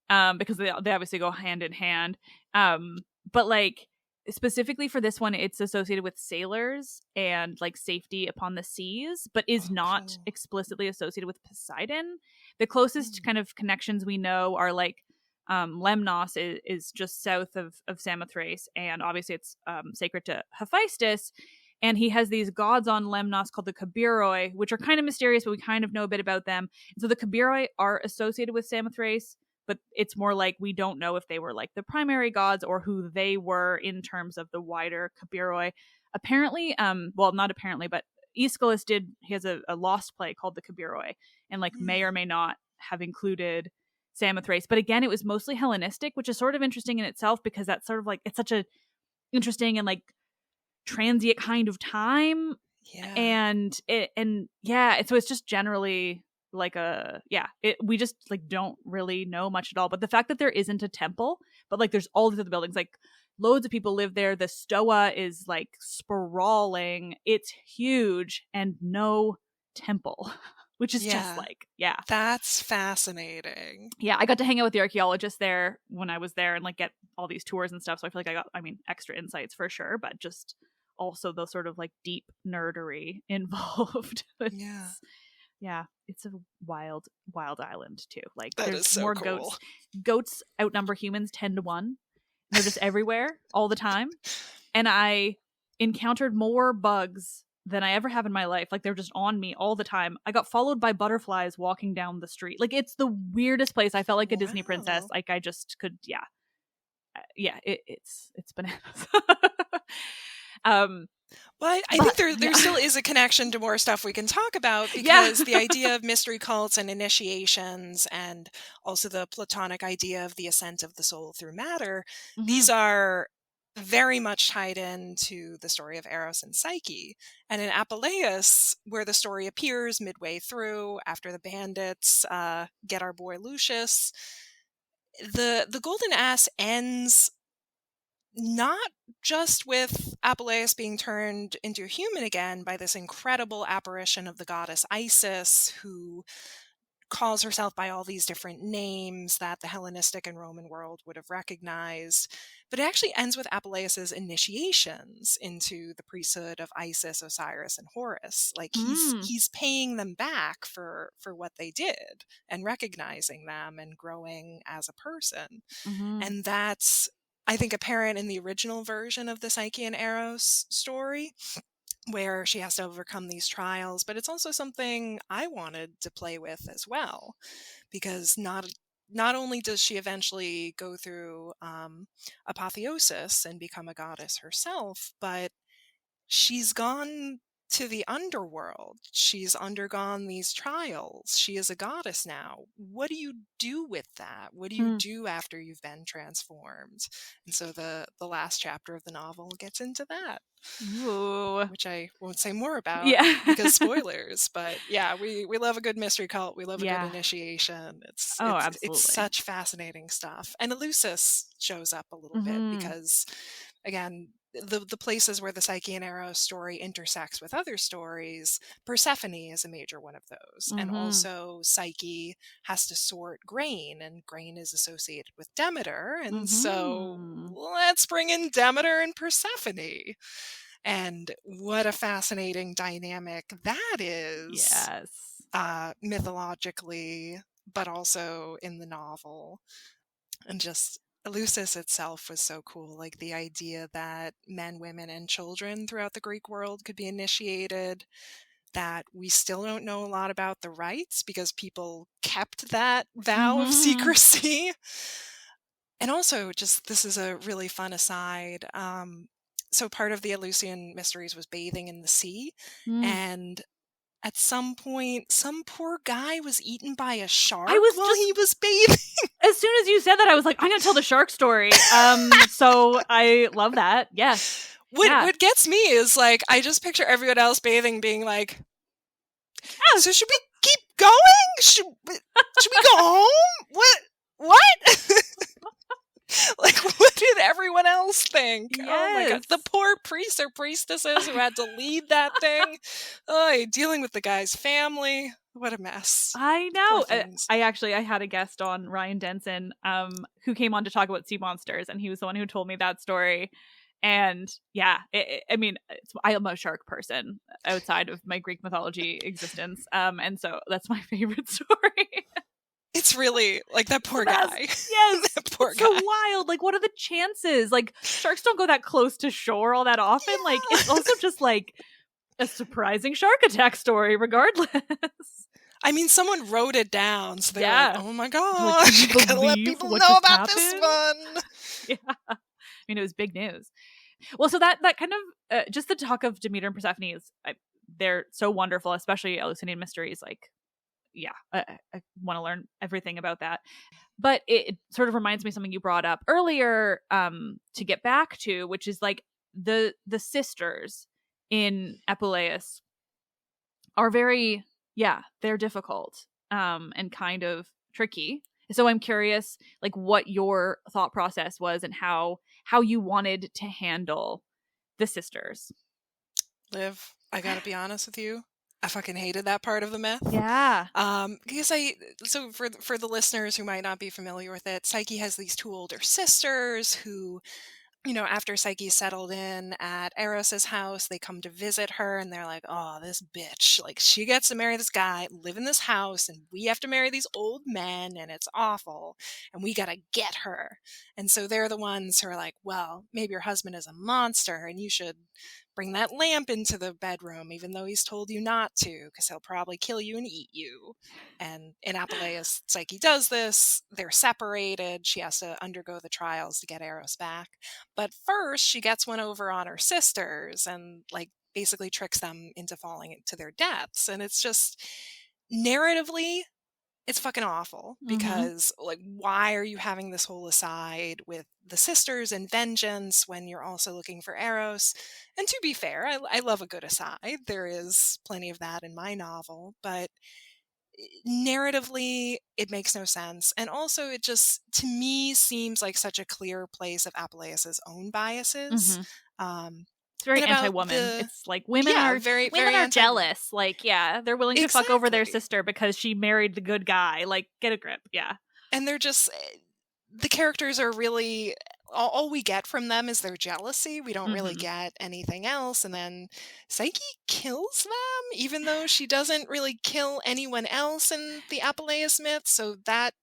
because they obviously go hand in hand. But like specifically for this one, it's associated with sailors and like safety upon the seas, but is not explicitly associated with Poseidon. The closest kind of connections we know are like Lemnos is just south of Samothrace, and obviously it's sacred to Hephaestus. And he has these gods on Lemnos called the Kabiroi, which are kind of mysterious, but we kind of know a bit about them. And so the Kabiroi are associated with Samothrace, but it's more like we don't know if they were like the primary gods or who they were in terms of the wider Kabiroi. Apparently, not apparently, but Aeschylus he has a lost play called the Kabiroi, and like may or may not have included Samothrace. But again, it was mostly Hellenistic, which is sort of interesting in itself, because that's sort of like, it's such a interesting and like transient kind of time. So it's just generally like we just like don't really know much at all. But the fact that there isn't a temple, but like there's all these other buildings, like loads of people live there, the Stoa is like sprawling, it's huge, and no temple, which is just like, that's fascinating. I got to hang out with the archaeologists there when I was there and like get all these tours and stuff, so I feel like I got extra insights for sure, but just also the sort of like deep nerdery involved. It's a wild island too. Like that there's so more cool. Goats outnumber humans 10 to 1. They're just everywhere all the time, and I encountered more bugs than I ever have in my life. Like they're just on me all the time. I got followed by butterflies walking down the street. Like it's the weirdest place. I felt like a Disney princess. Like I just could it's bananas. Well, I think there still is a connection to more stuff we can talk about, because the idea of mystery cults and initiations, and also the Platonic idea of the ascent of the soul through matter, these are very much tied into the story of Eros and Psyche. And in Apuleius, where the story appears midway through, after the bandits get our boy Lucius, the Golden Ass ends not just with Apuleius being turned into a human again by this incredible apparition of the goddess Isis, who calls herself by all these different names that the Hellenistic and Roman world would have recognized. But it actually ends with Apuleius's initiations into the priesthood of Isis, Osiris, and Horus. Like he's paying them back for what they did and recognizing them and growing as a person. And that's, I think, apparent in the original version of the Psyche and Eros story, where she has to overcome these trials. But it's also something I wanted to play with as well, because not only does she eventually go through apotheosis and become a goddess herself, but she's gone to the underworld. She's undergone these trials. She is a goddess now. What do you do with that? What do you do after you've been transformed? And so the last chapter of the novel gets into that. Ooh. Which I won't say more about because spoilers. But yeah, we love a good mystery cult. We love a good initiation. It's such fascinating stuff. And Eleusis shows up a little bit because, again, the places where the Psyche and Eros story intersects with other stories, Persephone is a major one of those. And also Psyche has to sort grain, and grain is associated with Demeter. And so let's bring in Demeter and Persephone. And what a fascinating dynamic that is. Yes. Mythologically, but also in the novel. And just Eleusis itself was so cool. Like the idea that men, women, and children throughout the Greek world could be initiated, that we still don't know a lot about the rites because people kept that vow of secrecy. And also, just this is a really fun aside. So part of the Eleusinian mysteries was bathing in the sea. And at some point, some poor guy was eaten by a shark while he was bathing. As soon as you said that, I was like, I'm going to tell the shark story. So I love that. Yes. What gets me is, like, I just picture everyone else bathing being like, so should we keep going? Should we go home? What? Like, what did everyone else think? Yes. Oh my god, the poor priests or priestesses who had to lead that thing. Oh, dealing with the guy's family. What a mess. I know. I had a guest on, Ryan Denson, who came on to talk about sea monsters, and he was the one who told me that story. And yeah, I'm a shark person outside of my Greek mythology existence. And so that's my favorite story. It's really, like, that poor guy. Yes. That poor guy. So wild. Like, what are the chances? Like, sharks don't go that close to shore all that often. Yeah. Like, it's also just like a surprising shark attack story regardless. I mean, someone wrote it down, so they're like, oh my gosh, like, gotta let people know about this one. Yeah. I mean, it was big news. Well, so that kind of, just the talk of Demeter and Persephone is, they're so wonderful, especially Eleusinian mysteries. Like, yeah, I want to learn everything about that. But it sort of reminds me of something you brought up earlier, to get back to, which is like the sisters in Apuleius are very, they're difficult, and kind of tricky. So I'm curious, like, what your thought process was and how you wanted to handle the sisters. Liv, I gotta be honest with you, I fucking hated that part of the myth. Yeah. Because so for the listeners who might not be familiar with it, Psyche has these two older sisters who, you know, after Psyche settled in at Eros's house, they come to visit her and they're like, oh, this bitch, like, she gets to marry this guy, live in this house, and we have to marry these old men, and it's awful, and we gotta get her. And so they're the ones who are like, well, maybe your husband is a monster and you should bring that lamp into the bedroom, even though he's told you not to, because he'll probably kill you and eat you. And in Apuleius, Psyche does this. They're separated. She has to undergo the trials to get Eros back. But first, she gets one over on her sisters and, like, basically tricks them into falling to their deaths. And it's just, narratively, it's fucking awful because like, why are you having this whole aside with the sisters and vengeance when you're also looking for Eros? And to be fair, I love a good aside. There is plenty of that in my novel, but narratively, it makes no sense. And also, it just, to me, seems like such a clear place of Apuleius's own biases. It's very and about anti-woman. It's like women yeah, are very, women very are jealous. Like, yeah, they're willing to fuck over their Exactly. sister because she married the good guy. Like, get a grip. Yeah. And they're just, the characters are really, all we get from them is their jealousy. We don't really get anything else. And then Psyche kills them, even though she doesn't really kill anyone else in the Apuleius myth. So that,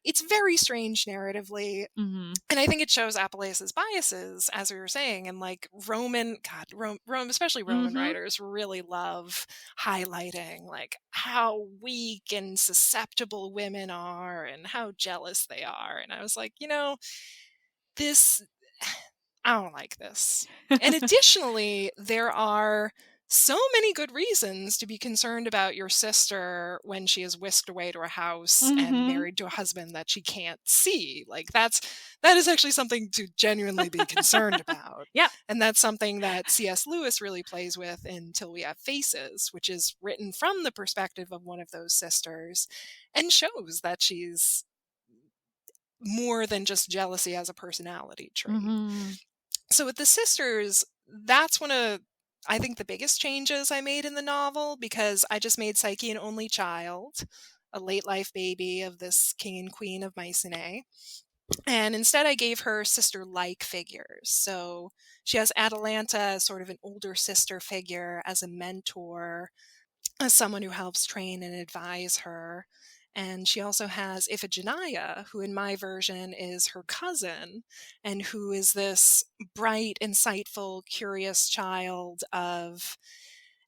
it's very strange narratively. And I think it shows Apuleius's biases, as we were saying. And like Rome, especially Roman writers really love highlighting like how weak and susceptible women are and how jealous they are. And I was like, this, I don't like this. And additionally, there are so many good reasons to be concerned about your sister when she is whisked away to a house and married to a husband that she can't see. Like that is actually something to genuinely be concerned about. Yeah. And that's something that C.S. Lewis really plays with in Till We Have Faces, which is written from the perspective of one of those sisters and shows that she's more than just jealousy as a personality trait. So with the sisters, that's one of, I think, the biggest changes I made in the novel, because I just made Psyche an only child, a late life baby of this king and queen of Mycenae. And instead I gave her sister-like figures. So she has Atalanta as sort of an older sister figure, as a mentor, as someone who helps train and advise her. And she also has Iphigenia, who in my version is her cousin, and who is this bright, insightful, curious child of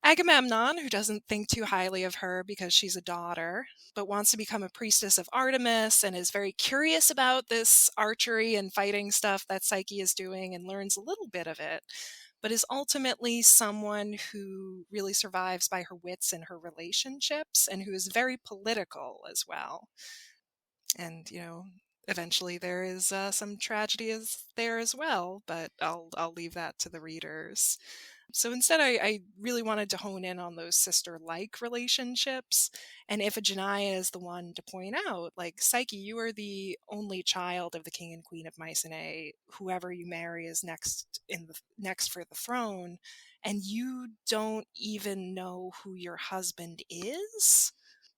Agamemnon, who doesn't think too highly of her because she's a daughter, but wants to become a priestess of Artemis and is very curious about this archery and fighting stuff that Psyche is doing and learns a little bit of it, but is ultimately someone who really survives by her wits and her relationships, and who is very political as well. And, eventually there is some tragedy there as well, but I'll leave that to the readers. So instead, I really wanted to hone in on those sister-like relationships. And Iphigenia is the one to point out, like, Psyche, you are the only child of the king and queen of Mycenae. Whoever you marry is next for the throne. And you don't even know who your husband is?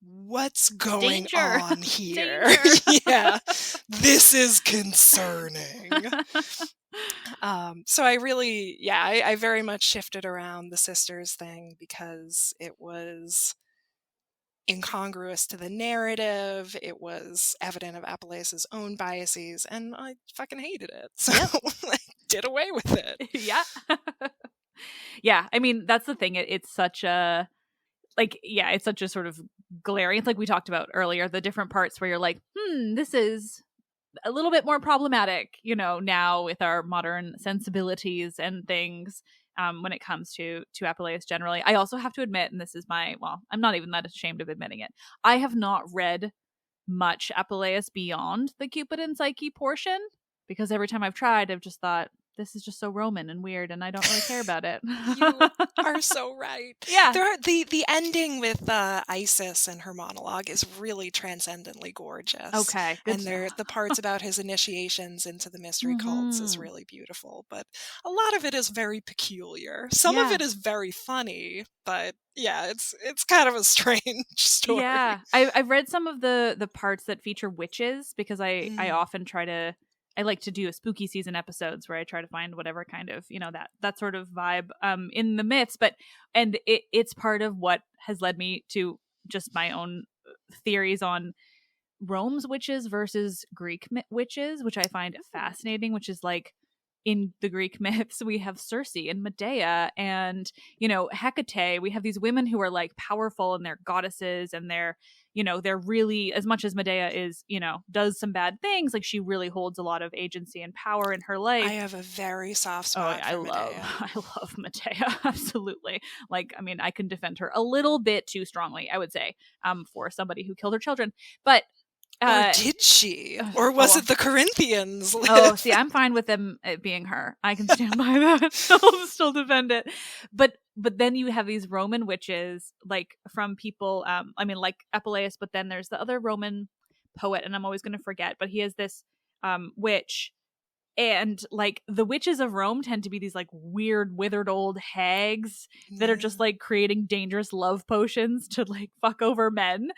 What's going on here? Yeah, this is concerning. So I really, I very much shifted around the sisters thing because it was incongruous to the narrative. It was evident of Apuleius's own biases, and I fucking hated it. So I did away with it. Yeah. Yeah, I mean, that's the thing. It's such a, like, yeah, it's such a sort of glaring, it's like we talked about earlier, the different parts where you're like, this is a little bit more problematic, now with our modern sensibilities and things, when it comes to Apuleius generally. I also have to admit, and this is I'm not even that ashamed of admitting it, I have not read much Apuleius beyond the Cupid and Psyche portion, because every time I've tried, I've just thought, this is just so Roman and weird, and I don't really care about it. You are so right. Yeah. The ending with Isis and her monologue is really transcendently gorgeous. Okay. And the parts about his initiations into the mystery cults is really beautiful. But a lot of it is very peculiar. Some of it is very funny, but yeah, it's kind of a strange story. Yeah. I've read some of the parts that feature witches, because I often I like to do a spooky season episodes where I try to find whatever kind of, that sort of vibe in the myths. And it's part of what has led me to just my own theories on Rome's witches versus Greek witches, which I find fascinating, which is like, in the Greek myths, we have Circe and Medea and, you know, Hecate. We have these women who are like powerful and they're goddesses and they're, you know, they're really, as much as Medea is, you know, does some bad things, like she really holds a lot of agency and power in her life. I have a very soft spot for Medea. I love Medea. Absolutely. Like, I mean, I can defend her a little bit too strongly, I would say, for somebody who killed her children. But or did she? Or was it the Corinthians? Oh, see, I'm fine with them being her. I can stand by that. I'll still defend it. But then you have these Roman witches, like from people, I mean, like Apuleius, but then there's the other Roman poet, and I'm always going to forget, but he has this witch. And like the witches of Rome tend to be these like weird, withered old hags that are just like creating dangerous love potions to like fuck over men.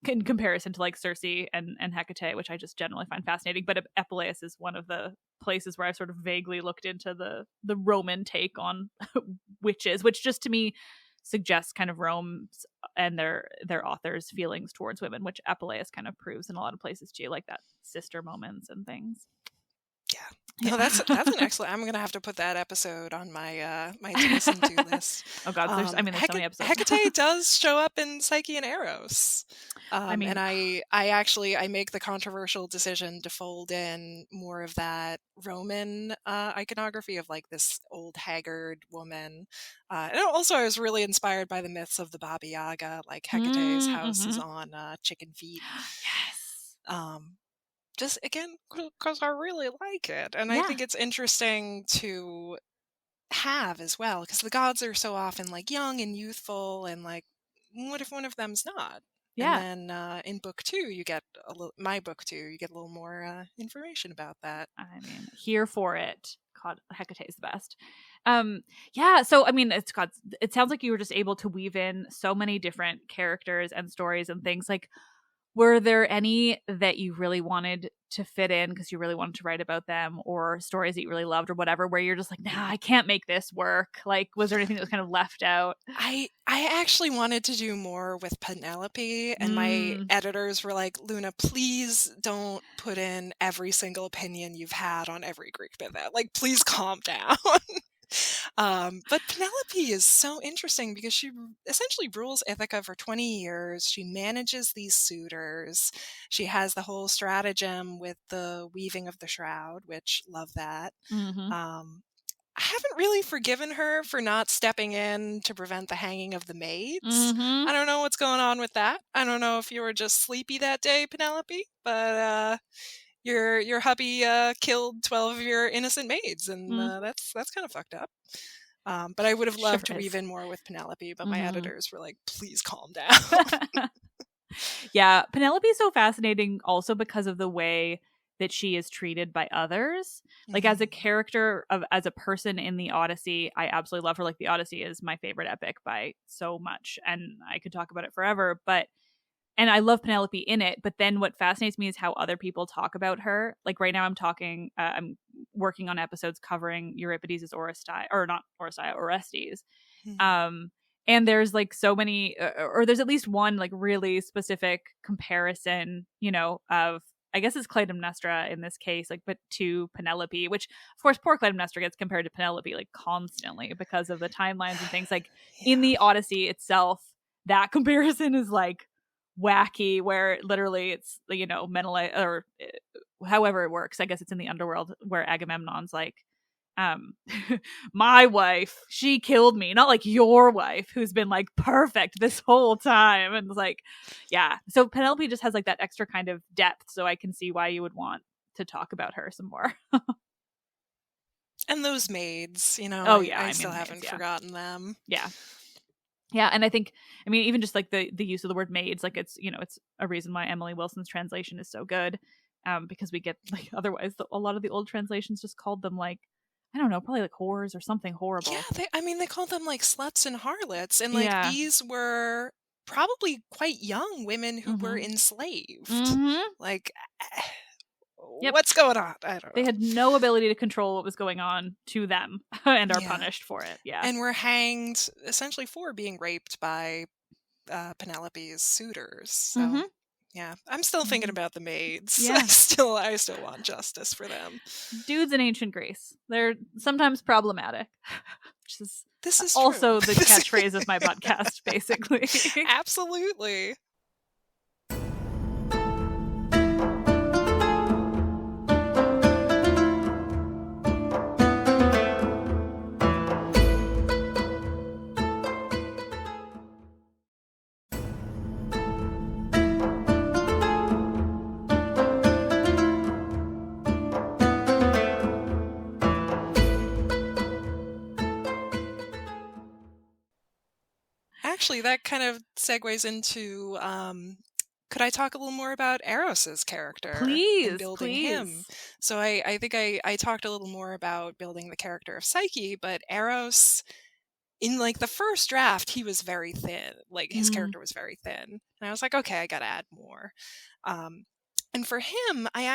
In comparison to like Circe and Hecate, which I just generally find fascinating. But Apuleius is one of the places where I've sort of vaguely looked into the Roman take on witches, which just to me suggests kind of Rome's and their authors' feelings towards women, which Apuleius kind of proves in a lot of places too, like that sister moments and things. Yeah. No, that's an excellent. I'm gonna have to put that episode on my my to listen to list. Oh God, there's so many episodes. Hecate does show up in Psyche and Eros. And I make the controversial decision to fold in more of that Roman iconography of like this old haggard woman. And also I was really inspired by the myths of the Baba Yaga, like Hecate's house is on chicken feet. Yes. Just again because I really like it, and I think it's interesting to have as well, because the gods are so often like young and youthful, and like, what if one of them's not? Yeah. And then in book 2 you get my book 2 you get a little more information about that. I mean, here for it. God, Hecate's the best. Yeah, so I mean, it sounds like you were just able to weave in so many different characters and stories and things. Like, were there any that you really wanted to fit in because you really wanted to write about them, or stories that you really loved or whatever, where you're just like, nah, I can't make this work? Like, was there anything that was kind of left out? I actually wanted to do more with Penelope, and my editors were like, Luna, please don't put in every single opinion you've had on every Greek myth. Like, please calm down. But Penelope is so interesting because she essentially rules Ithaca for 20 years. She manages these suitors. She has the whole stratagem with the weaving of the shroud, which love that. I haven't really forgiven her for not stepping in to prevent the hanging of the maids. I don't know what's going on with that. I don't know if you were just sleepy that day, Penelope, but your hubby killed 12 of your innocent maids, and that's kind of fucked up. But I would have loved to weave in more with Penelope, but my editors were like, please calm down. Yeah, Penelope is so fascinating also because of the way that she is treated by others. Like, as a character, as a person in the Odyssey, I absolutely love her. Like, the Odyssey is my favorite epic by so much, and I could talk about it forever, and I love Penelope in it. But then what fascinates me is how other people talk about her. Like, right now I'm working on episodes covering Euripides' Orestes. And there's like so many, or there's at least one like really specific comparison, you know, of, I guess it's Clytemnestra in this case, like, but to Penelope, which of course poor Clytemnestra gets compared to Penelope like constantly because of the timelines and things. Like in the Odyssey itself, that comparison is like wacky, where literally it's, you know, Menelaus, or however it works. I guess it's in the underworld where Agamemnon's like, my wife, she killed me, not like your wife who's been like perfect this whole time. And it's like, yeah, so Penelope just has like that extra kind of depth, so I can see why you would want to talk about her some more. And those maids, you know, I still haven't forgotten them. Yeah, and I think, I mean, even just like the use of the word maids, like, it's, you know, it's a reason why Emily Wilson's translation is so good, because we get like, otherwise a lot of the old translations just called them like, I don't know, probably like whores or something horrible. Yeah, they called them like sluts and harlots, and like these were probably quite young women who were enslaved. Like, what's going on? I don't know. They had no ability to control what was going on to them and are punished for it. Yeah, and were hanged essentially for being raped by Penelope's suitors. So Yeah, I'm still thinking about the maids. Yeah. I still want justice for them. Dudes in ancient Greece, they're sometimes problematic. This is also true. The catchphrase of my podcast, basically. Absolutely. Actually, that kind of segues into, could I talk a little more about Eros's character and building him? So I think I talked a little more about building the character of Psyche, but Eros, in like the first draft, he was very thin. Like his character was very thin. And I was like, okay, I got to add more. And for him, I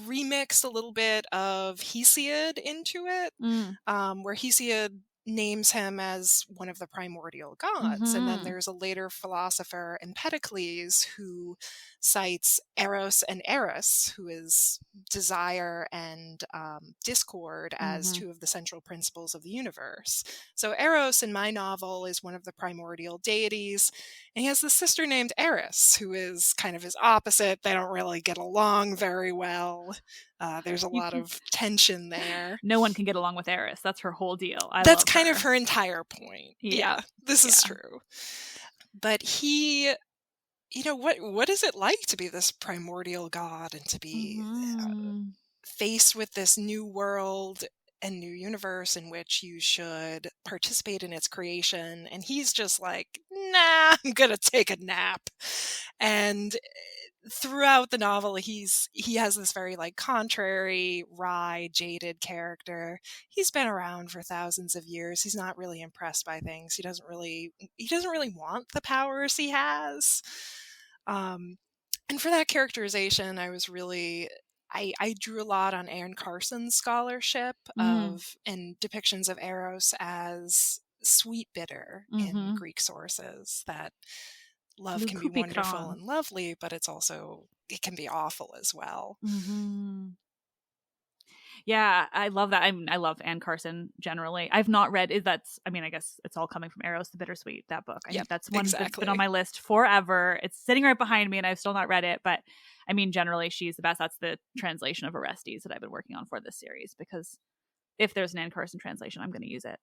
remixed a little bit of Hesiod into it, where Hesiod names him as one of the primordial gods. And then there's a later philosopher, Empedocles, who cites Eros and Eros, who is desire and discord, as two of the central principles of the universe. So Eros in my novel is one of the primordial deities, and he has this sister named Eris, who is kind of his opposite. They don't really get along very well. There's a lot of tension there. No one can get along with Eris. That's her whole deal. That's kind of her entire point. Yeah, this is true. But he, what is it like to be this primordial god and to be faced with this new world and new universe in which you should participate in its creation? And he's just like, nah, I'm gonna take a nap. And throughout the novel, he has this very like contrary, wry, jaded character. He's been around for thousands of years. He's not really impressed by things. He doesn't really want the powers he has. And for that characterization, I drew a lot on Aaron Carson's scholarship and depictions of Eros as sweet bitter in Greek sources, that love can be wonderful and lovely, but it can be awful as well. Yeah, I love that. I love Anne Carson generally. I've not read I guess it's all coming from Eros the Bittersweet, that book. I think that's one that's been on my list forever. It's sitting right behind me and I've still not read it, but I mean, generally she's the best. That's the translation of Orestes that I've been working on for this series, because if there's an Anne Carson translation, I'm going to use it.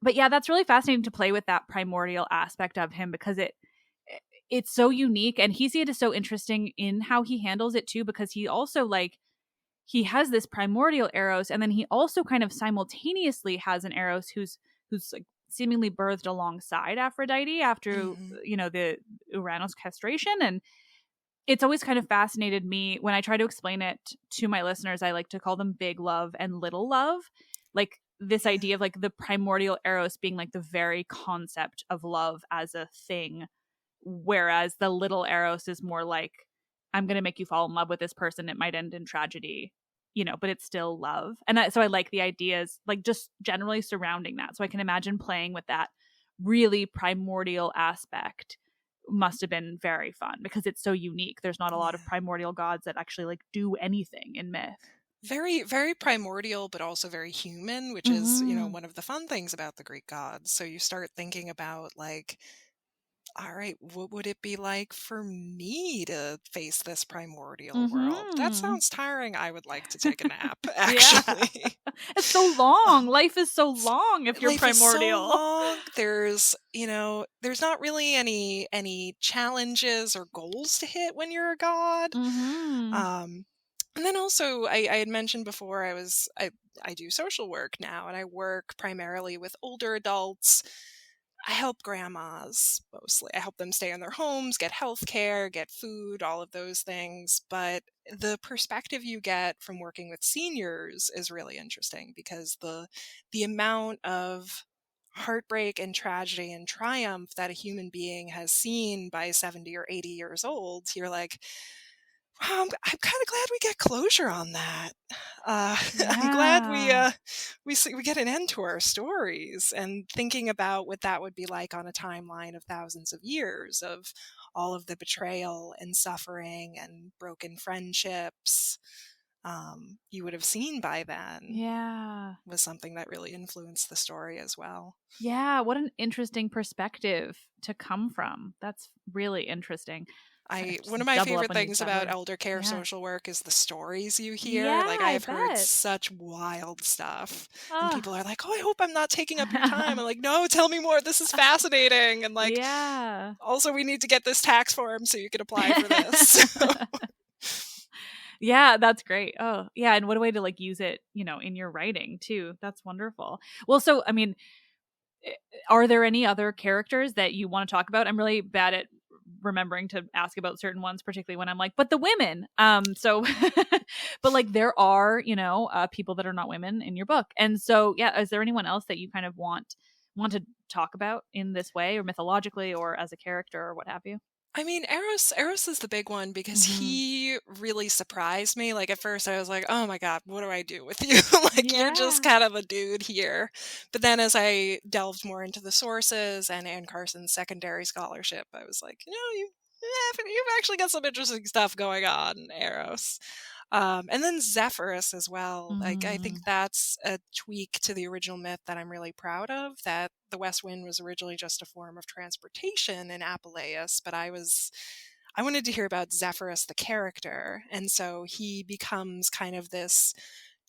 But yeah, that's really fascinating to play with that primordial aspect of him, because it's so unique, and Hesiod is so interesting in how he handles it too, because he also he has this primordial Eros, and then he also kind of simultaneously has an Eros who's like seemingly birthed alongside Aphrodite after the Uranus castration. And it's always kind of fascinated me when I try to explain it to my listeners. I like to call them big love and little love, like this idea of like the primordial Eros being like the very concept of love as a thing, whereas the little Eros is more like, I'm going to make you fall in love with this person. It might end in tragedy, but it's still love. And so I like the ideas, like just generally surrounding that. So I can imagine playing with that really primordial aspect must have been very fun, because it's so unique. There's not a lot of primordial gods that actually like do anything in myth. Very, very primordial, but also very human, which is, one of the fun things about the Greek gods. So you start thinking about like, all right, what would it be like for me to face this primordial world? That sounds tiring. I would like to take a nap, actually. It's so long. Life is so long if you're primordial. Is so long. There's not really any challenges or goals to hit when you're a god. And then also, I had mentioned before, I do social work now, and I work primarily with older adults. I help grandmas mostly. I help them stay in their homes, get health care, get food, all of those things. But the perspective you get from working with seniors is really interesting, because the amount of heartbreak and tragedy and triumph that a human being has seen by 70 or 80 years old, you're like, wow, I'm kind of glad we get closure on that. I'm glad we get an end to our stories, and thinking about what that would be like on a timeline of thousands of years of all of the betrayal and suffering and broken friendships you would have seen by then was something that really influenced the story as well. Yeah, what an interesting perspective to come from. That's really interesting. One of my favorite things about elder care social work is the stories you hear. Yeah, like I've heard such wild stuff. And people are like, oh, I hope I'm not taking up your time. I'm like, no, tell me more. This is fascinating. And like, also we need to get this tax form so you can apply for this. Yeah, that's great. Oh, yeah. And what a way to like use it, in your writing too. That's wonderful. Well, so, I mean, are there any other characters that you want to talk about? I'm really bad at remembering to ask about certain ones, particularly when I'm like, but the women. But like there are, people that are not women in your book. And so, yeah, is there anyone else that you kind of want to talk about in this way, or mythologically, or as a character, or what have you? I mean, Eros is the big one because he really surprised me. Like at first I was like, oh my God, what do I do with you? Like you're just kind of a dude here. But then as I delved more into the sources and Anne Carson's secondary scholarship, I was like, you've actually got some interesting stuff going on, Eros. And then Zephyrus as well. Like I think that's a tweak to the original myth that I'm really proud of, that the west wind was originally just a form of transportation in Apuleius, but I wanted to hear about Zephyrus the character, and so he becomes kind of this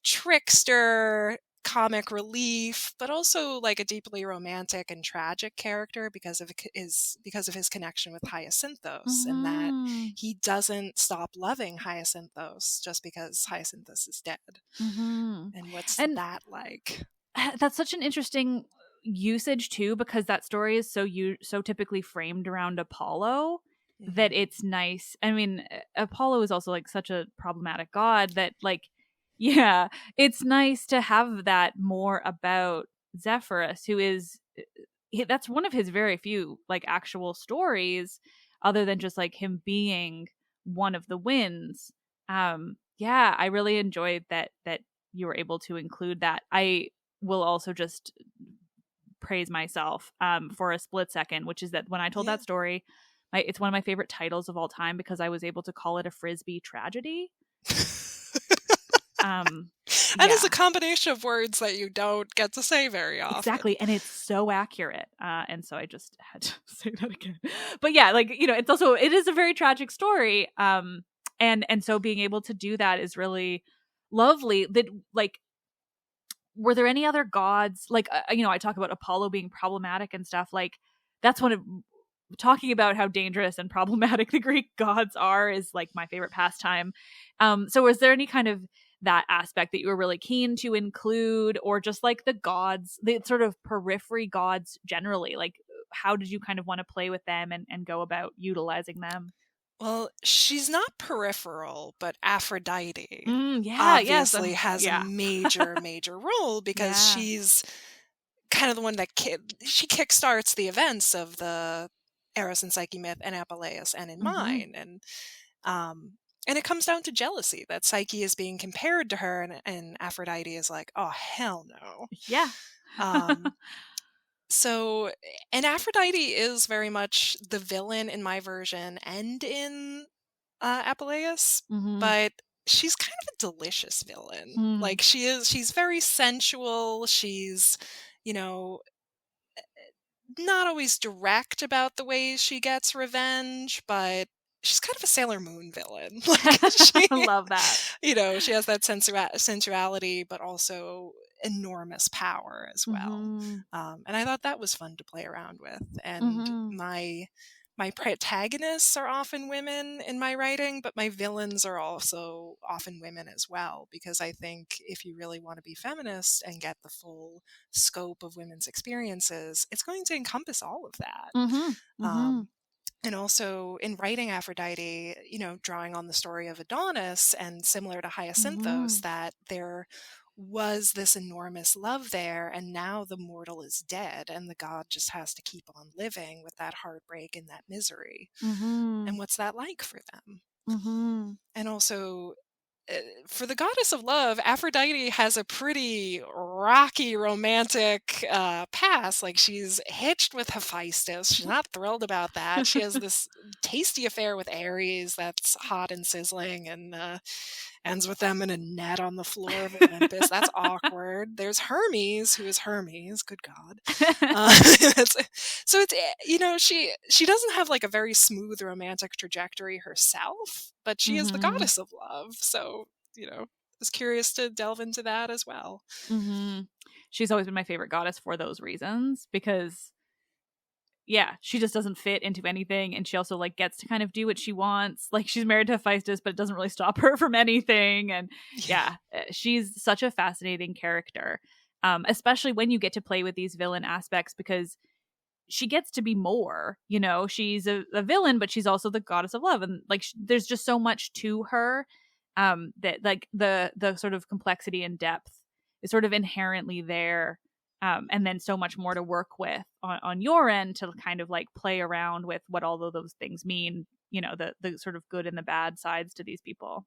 trickster, comic relief, but also like a deeply romantic and tragic character because of his connection with Hyacinthos, and that he doesn't stop loving Hyacinthos just because Hyacinthos is dead. And what's that like? That's such an interesting usage too, because that story is so typically framed around Apollo that it's nice. I mean, Apollo is also like such a problematic god that like, yeah, it's nice to have that more about Zephyrus, who is that's one of his very few like actual stories, other than just like him being one of the winds. Yeah, I really enjoyed that you were able to include that. I will also just praise myself for a split second, which is that when I told that story, it's one of my favorite titles of all time because I was able to call it a Frisbee tragedy. That is a combination of words that you don't get to say very often. Exactly, and it's so accurate. And so I just had to say that again. But yeah, like, it is a very tragic story. And so being able to do that is really lovely. That like, were there any other gods? Like, I talk about Apollo being problematic and stuff. Like, that's one of talking about how dangerous and problematic the Greek gods are is like my favorite pastime. So was there any kind of that aspect that you were really keen to include, or just like the gods, the sort of periphery gods generally? Like, how did you kind of want to play with them and go about utilizing them? Well, she's not peripheral, but Aphrodite obviously has a major role because she's kind of the one that she kickstarts the events of the Eros and Psyche myth and Apuleius and in mine. And it comes down to jealousy, that Psyche is being compared to her, and Aphrodite is like, oh, hell no. Yeah. So, and Aphrodite is very much the villain in my version and in Apuleius, but she's kind of a delicious villain. Like she's very sensual. She's, not always direct about the ways she gets revenge, but she's kind of a Sailor Moon villain. Like I love that. She has that sensuality, but also enormous power as well. And I thought that was fun to play around with. And my protagonists are often women in my writing, but my villains are also often women as well, because I think if you really want to be feminist and get the full scope of women's experiences, it's going to encompass all of that. And also in writing Aphrodite, drawing on the story of Adonis and similar to Hyacinthos, that there was this enormous love there, and now the mortal is dead and the god just has to keep on living with that heartbreak and that misery. And what's that like for them? And also for the goddess of love, Aphrodite has a pretty rocky romantic past. Like, she's hitched with Hephaestus. She's not thrilled about that. She has this tasty affair with Ares that's hot and sizzling, and ends with them in a net on the floor of Olympus. That's awkward. There's Hermes, who is Hermes. Good God. So it's, she doesn't have like a very smooth romantic trajectory herself, but she is the goddess of love. So, I was curious to delve into that as well. She's always been my favorite goddess for those reasons, because she just doesn't fit into anything, and she also like gets to kind of do what she wants. Like, she's married to Hephaestus, but it doesn't really stop her from anything. And she's such a fascinating character, especially when you get to play with these villain aspects, because she gets to be more, she's a villain, but she's also the goddess of love, and like there's just so much to her that like the sort of complexity and depth is sort of inherently there. And then so much more to work with on your end to kind of like play around with what all of those things mean, the sort of good and the bad sides to these people.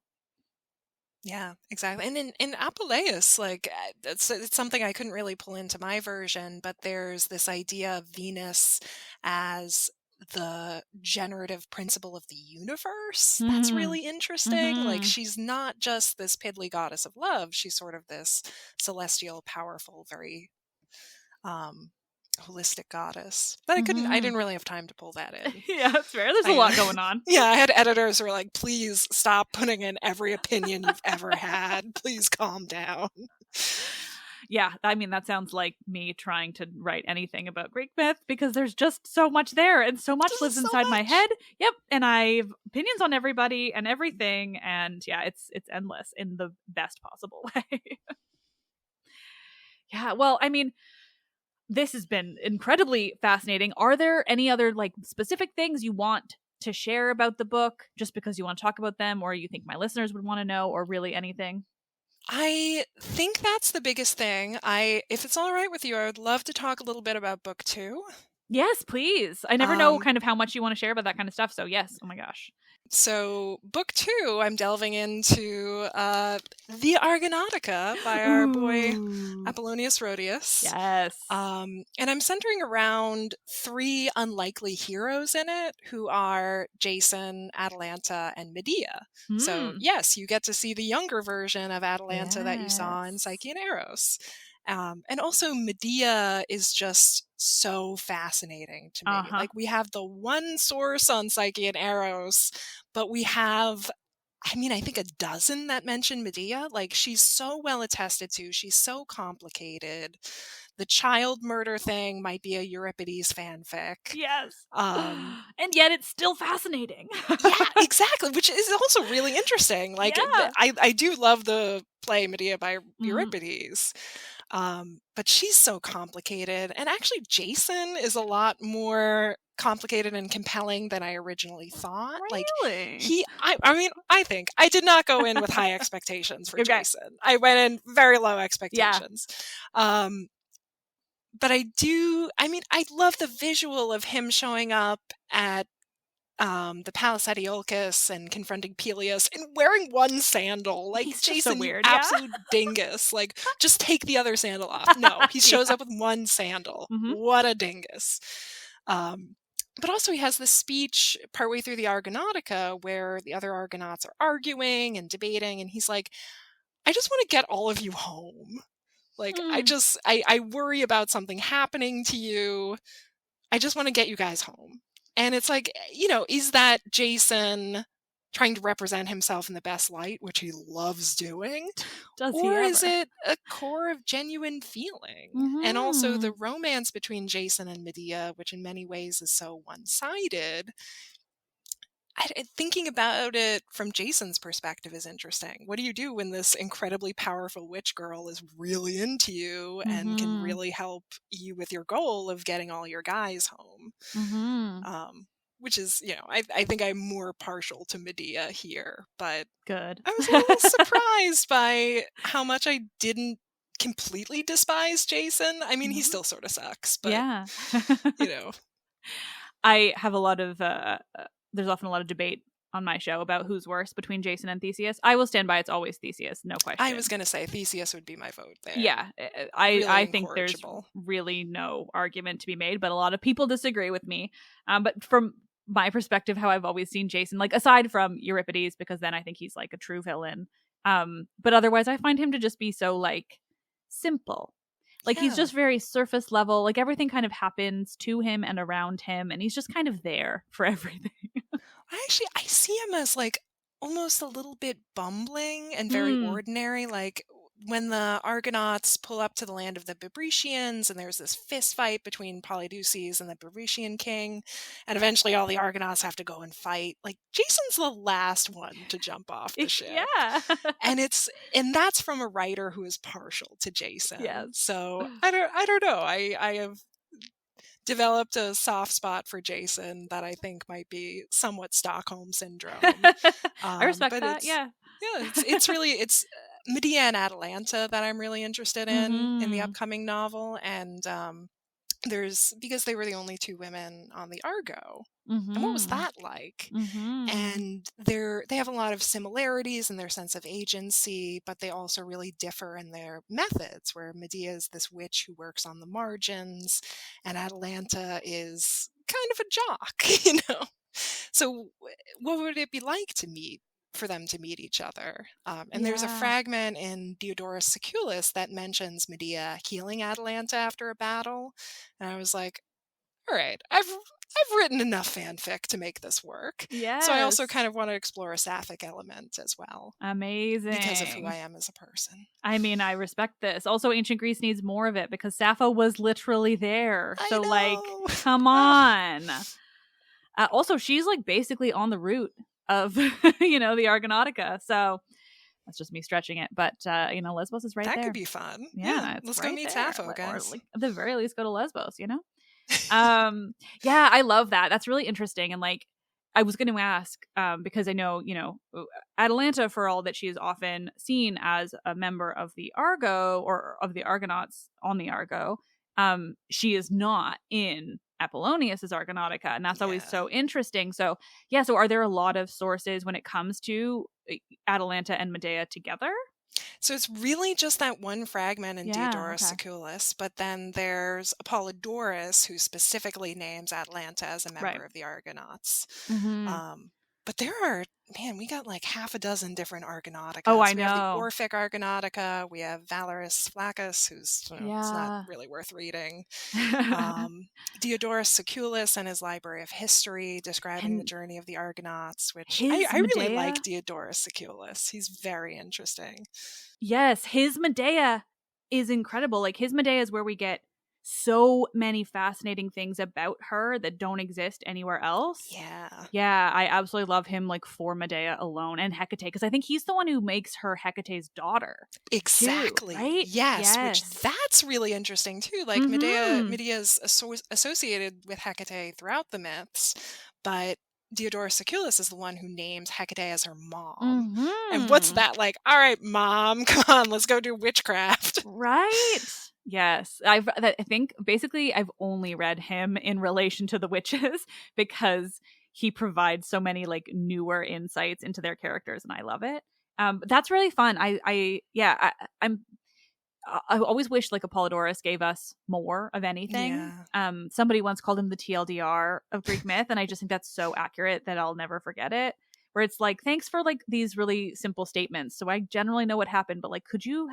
Yeah, exactly. And in Apuleius, like, it's something I couldn't really pull into my version, but there's this idea of Venus as the generative principle of the universe. That's really interesting. Like, she's not just this piddly goddess of love. She's sort of this celestial, powerful, very holistic goddess. But I didn't really have time to pull that in. Yeah, that's fair. There's a lot going on. Yeah, I had editors who were like, please stop putting in every opinion you've ever had. Please calm down. Yeah, I mean, that sounds like me trying to write anything about Greek myth, because there's just so much there, and so much lives inside my head. Yep, and I have opinions on everybody and everything, and yeah, it's endless in the best possible way. Yeah, well, I mean, this has been incredibly fascinating. Are there any other like specific things you want to share about the book, just because you want to talk about them, or you think my listeners would want to know, or really anything? I think that's the biggest thing. If it's all right with you, I would love to talk a little bit about book 2. Yes, please. I never know kind of how much you want to share about that kind of stuff. So yes. Oh my gosh. So book 2, I'm delving into the Argonautica by our boy Apollonius Rhodius. Yes. And I'm centering around 3 unlikely heroes in it, who are Jason, Atalanta, and Medea. So yes, you get to see the younger version of Atalanta that you saw in Psyche and Eros. And also Medea is just so fascinating to me. Like, we have the one source on Psyche and Eros, but we have, I think a dozen that mention Medea. Like, she's so well attested to. She's so complicated. The child murder thing might be a Euripides fanfic. Yes. And yet it's still fascinating. Yeah, exactly. Which is also really interesting. Like, I do love the play Medea by Euripides. But she's so complicated. And actually, Jason is a lot more complicated and compelling than I originally thought. Really? Like, I think I did not go in with high expectations for Jason. I went in very low expectations. But I love the visual of him showing up at the palace at Iolcus and confronting Peleus and wearing one sandal. Like, he's Jason, so weird. Absolute dingus. Like, just take the other sandal off. No, he shows up with one sandal. What a dingus. But also, he has this speech partway through the Argonautica where the other Argonauts are arguing and debating, and he's like, I just want to get all of you home. Like, I worry about something happening to you. I just want to get you guys home. And it's like, is that Jason trying to represent himself in the best light, which he loves doing? Or is it a core of genuine feeling? And also the romance between Jason and Medea, which in many ways is so one-sided. Thinking about it from Jason's perspective is interesting. What do you do when this incredibly powerful witch girl is really into you and can really help you with your goal of getting all your guys home? Which is, I think I'm more partial to Medea here, but good. I was a little surprised by how much I didn't completely despise Jason. I mean, he still sort of sucks, but, I have a lot of... there's often a lot of debate on my show about who's worse between Jason and Theseus. I will stand by it's always Theseus, no question. I was going to say Theseus would be my vote there. Yeah, I think there's really no argument to be made, but a lot of people disagree with me. But from my perspective, how I've always seen Jason, like aside from Euripides, because then I think he's like a true villain. But otherwise I find him to just be so like simple. Like he's just very surface level, like everything kind of happens to him and around him, and he's just kind of there for everything. I see him as like almost a little bit bumbling and very ordinary. Like when the Argonauts pull up to the land of the Bebrycians, and there's this fist fight between Polydeuces and the Bebrycian king, and eventually all the Argonauts have to go and fight. Like Jason's the last one to jump off the ship. Yeah. and that's from a writer who is partial to Jason. Yes. So I don't know. I have developed a soft spot for Jason that I think might be somewhat Stockholm syndrome. I respect that. It's Medea and Atalanta that I'm really interested in the upcoming novel, and because they were the only two women on the Argo, and what was that like? And they have a lot of similarities in their sense of agency, but they also really differ in their methods, where Medea is this witch who works on the margins, and Atalanta is kind of a jock, So what would it be like for them to meet each other? And there's a fragment in Diodorus Siculus that mentions Medea healing Atalanta after a battle, and I was like, all right, I've written enough fanfic to make this work. Yes. So I also kind of want to explore a sapphic element as well. Amazing. Because of who I am as a person. I mean, I respect this. Also, ancient Greece needs more of it because Sappho was literally there. So, like, come on. Also, she's like basically on the route of, the Argonautica. So that's just me stretching it. But, Lesbos is right there. That could be fun. Yeah. Let's go meet Sappho, guys. Or, like, at the very least, go to Lesbos, I love that. That's really interesting. And like, I was going to ask, because I know, Atalanta, for all that she is often seen as a member of the Argo or of the Argonauts on the Argo, she is not in Apollonius's Argonautica, and that's always so interesting. So are there a lot of sources when it comes to Atalanta and Medea together? So it's really just that one fragment in Diodorus Siculus, but then there's Apollodorus, who specifically names Atalanta as a member of the Argonauts. But there are, we got like half a dozen different Argonauticas. Oh, I know. We have the Orphic Argonautica. We have Valorous Flaccus, who's it's not really worth reading. Diodorus Siculus and his Library of History describing the journey of the Argonauts, which I really like Diodorus Siculus. He's very interesting. Yes, his Medea is incredible. Like, his Medea is where we get so many fascinating things about her that don't exist anywhere else. Yeah, I absolutely love him, like, for Medea alone, and Hecate, because I think he's the one who makes her Hecate's daughter. Exactly. Too, right? Yes, which that's really interesting too. Like, Medea's associated with Hecate throughout the myths, but Diodorus Siculus is the one who names Hecate as her mom. And what's that like? All right, mom, come on, let's go do witchcraft. Right? Yes. I think basically I've only read him in relation to the witches because he provides so many like newer insights into their characters, and I love it. That's really fun. I always wish like Apollodorus gave us more of anything. Somebody once called him the TLDR of Greek myth, and I just think that's so accurate that I'll never forget it. Where it's like, thanks for like these really simple statements, so I generally know what happened, but like, could you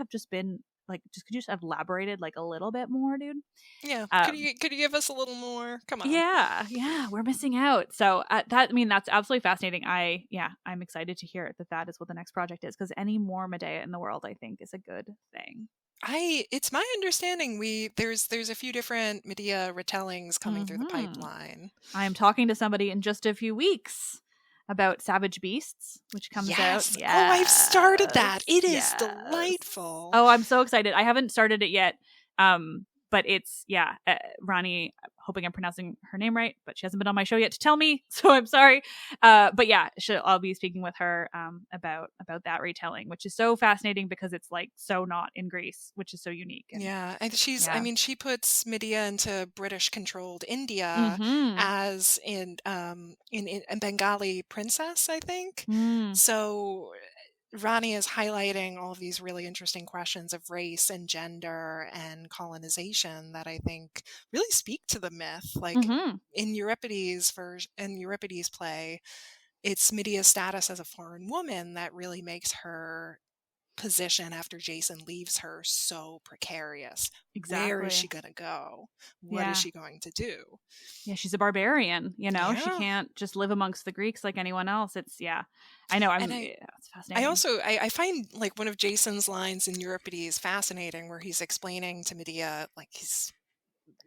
just have elaborated like a little bit more, dude? Yeah. Could you give us a little more? Come on. Yeah, we're missing out. So that's absolutely fascinating. I'm excited to hear that is what the next project is, because any more Medea in the world, I think, is a good thing. It's my understanding there's a few different Medea retellings coming through the pipeline. I am talking to somebody in just a few weeks about Savage Beasts, which comes out. Yes. Oh, I've started that. It is delightful. Oh, I'm so excited. I haven't started it yet. But it's, Ronnie, hoping I'm pronouncing her name right, but she hasn't been on my show yet to tell me, so I'm sorry. But yeah, I'll be speaking with her about that retelling, which is so fascinating because it's like so not in Greece, which is so unique. And she's I mean, she puts Medea into British-controlled India as in a Bengali princess, I think. So Rani is highlighting all of these really interesting questions of race and gender and colonization that I think really speak to the myth. Like in Euripides play, it's Medea's status as a foreign woman that really makes her position after Jason leaves her so precarious. Exactly. Where is she going to go? What is she going to do? Yeah, she's a barbarian, you know? She can't just live amongst the Greeks like anyone else. It's, I know. It's fascinating. I find like one of Jason's lines in Euripides fascinating where he's explaining to Medea, like he's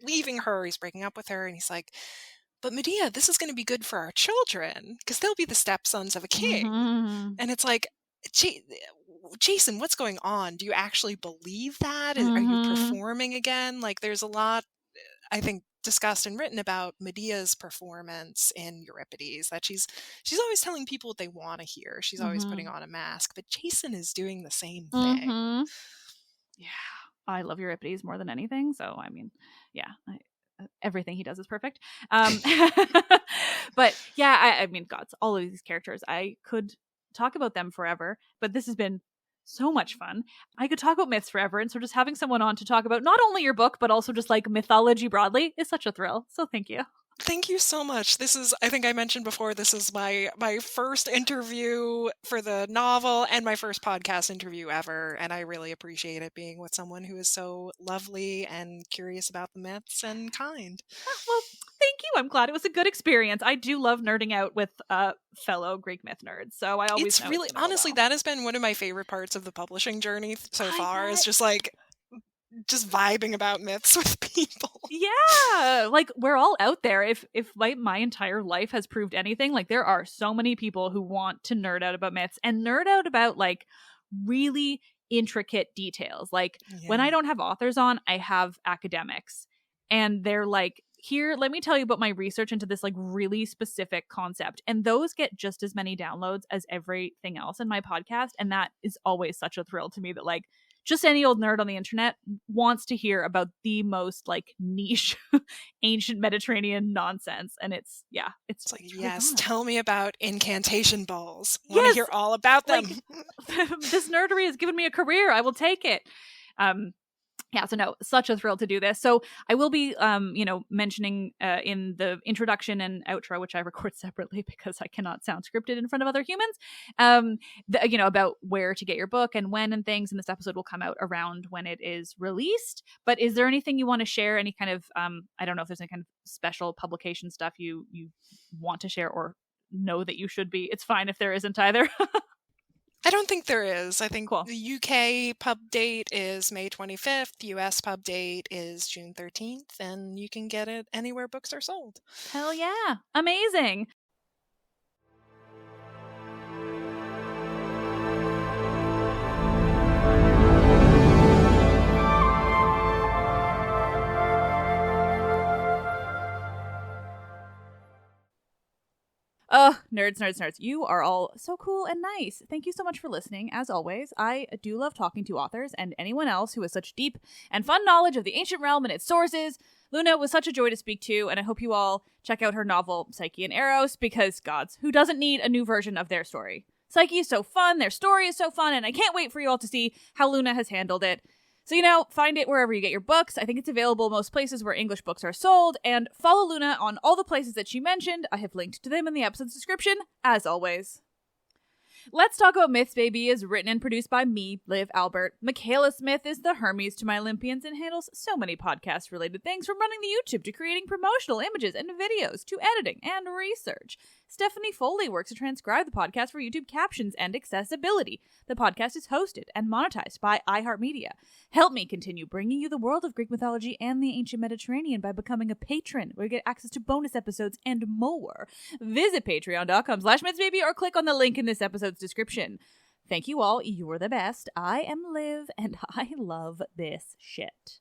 leaving her, he's breaking up with her, and he's like, but Medea, this is going to be good for our children because they'll be the stepsons of a king. And it's like, Jason, what's going on? Do you actually believe that? Are you performing again? Like there's a lot, I think, discussed and written about Medea's performance in Euripides, that she's always telling people what they want to hear. She's always putting on a mask, but Jason is doing the same thing. Yeah. I love Euripides more than anything. So, I mean, everything he does is perfect. But yeah, I mean, gods, all of these characters, I could talk about them forever, but this has been so much fun. I could talk about myths forever, and so just having someone on to talk about not only your book, but also just like mythology broadly is such a thrill. So thank you. Thank you so much. This is, I think I mentioned before, this is my first interview for the novel and my first podcast interview ever. And I really appreciate it being with someone who is so lovely and curious about the myths and kind. Well, thank you. I'm glad it was a good experience. I do love nerding out with fellow Greek myth nerds. So I always it's really, honestly, that has been one of my favorite parts of the publishing journey so far, is just like, just vibing about myths with people. Yeah, like we're all out there. If like my entire life has proved anything, like there are so many people who want to nerd out about myths and nerd out about like really intricate details. Like when I don't have authors on, I have academics, and they're like, here, let me tell you about my research into this like really specific concept. And those get just as many downloads as everything else in my podcast. And that is always such a thrill to me, that like just any old nerd on the internet wants to hear about the most like niche ancient Mediterranean nonsense. And it's like, yes, tell me about incantation balls. I want to hear all about them. Like, this nerdery has given me a career. I will take it. So no, such a thrill to do this. So I will be, mentioning in the introduction and outro, which I record separately because I cannot sound scripted in front of other humans, about where to get your book and when and things. And this episode will come out around when it is released. But is there anything you want to share? Any kind of, I don't know if there's any kind of special publication stuff you want to share or know that you should be. It's fine if there isn't either. I don't think there is. I think cool. The UK pub date is May 25th. The US pub date is June 13th. And you can get it anywhere books are sold. Hell yeah. Amazing. Nerds. You are all so cool and nice. Thank you so much for listening. As always, I do love talking to authors and anyone else who has such deep and fun knowledge of the ancient realm and its sources. Luna was such a joy to speak to, and I hope you all check out her novel, Psyche and Eros, because gods, who doesn't need a new version of their story? Psyche is so fun, their story is so fun, and I can't wait for you all to see how Luna has handled it. So, find it wherever you get your books. I think it's available most places where English books are sold. And follow Luna on all the places that she mentioned. I have linked to them in the episode's description, as always. Let's Talk About Myths, Baby is written and produced by me, Liv Albert. Michaela Smith is the Hermes to my Olympians and handles so many podcast-related things, from running the YouTube to creating promotional images and videos to editing and research. Stephanie Foley works to transcribe the podcast for YouTube captions and accessibility. The podcast is hosted and monetized by iHeartMedia. Help me continue bringing you the world of Greek mythology and the ancient Mediterranean by becoming a patron, where you get access to bonus episodes and more. Visit patreon.com/mythsbaby or click on the link in this episode's description. Thank you all. You're the best. I am Liv, and I love this shit.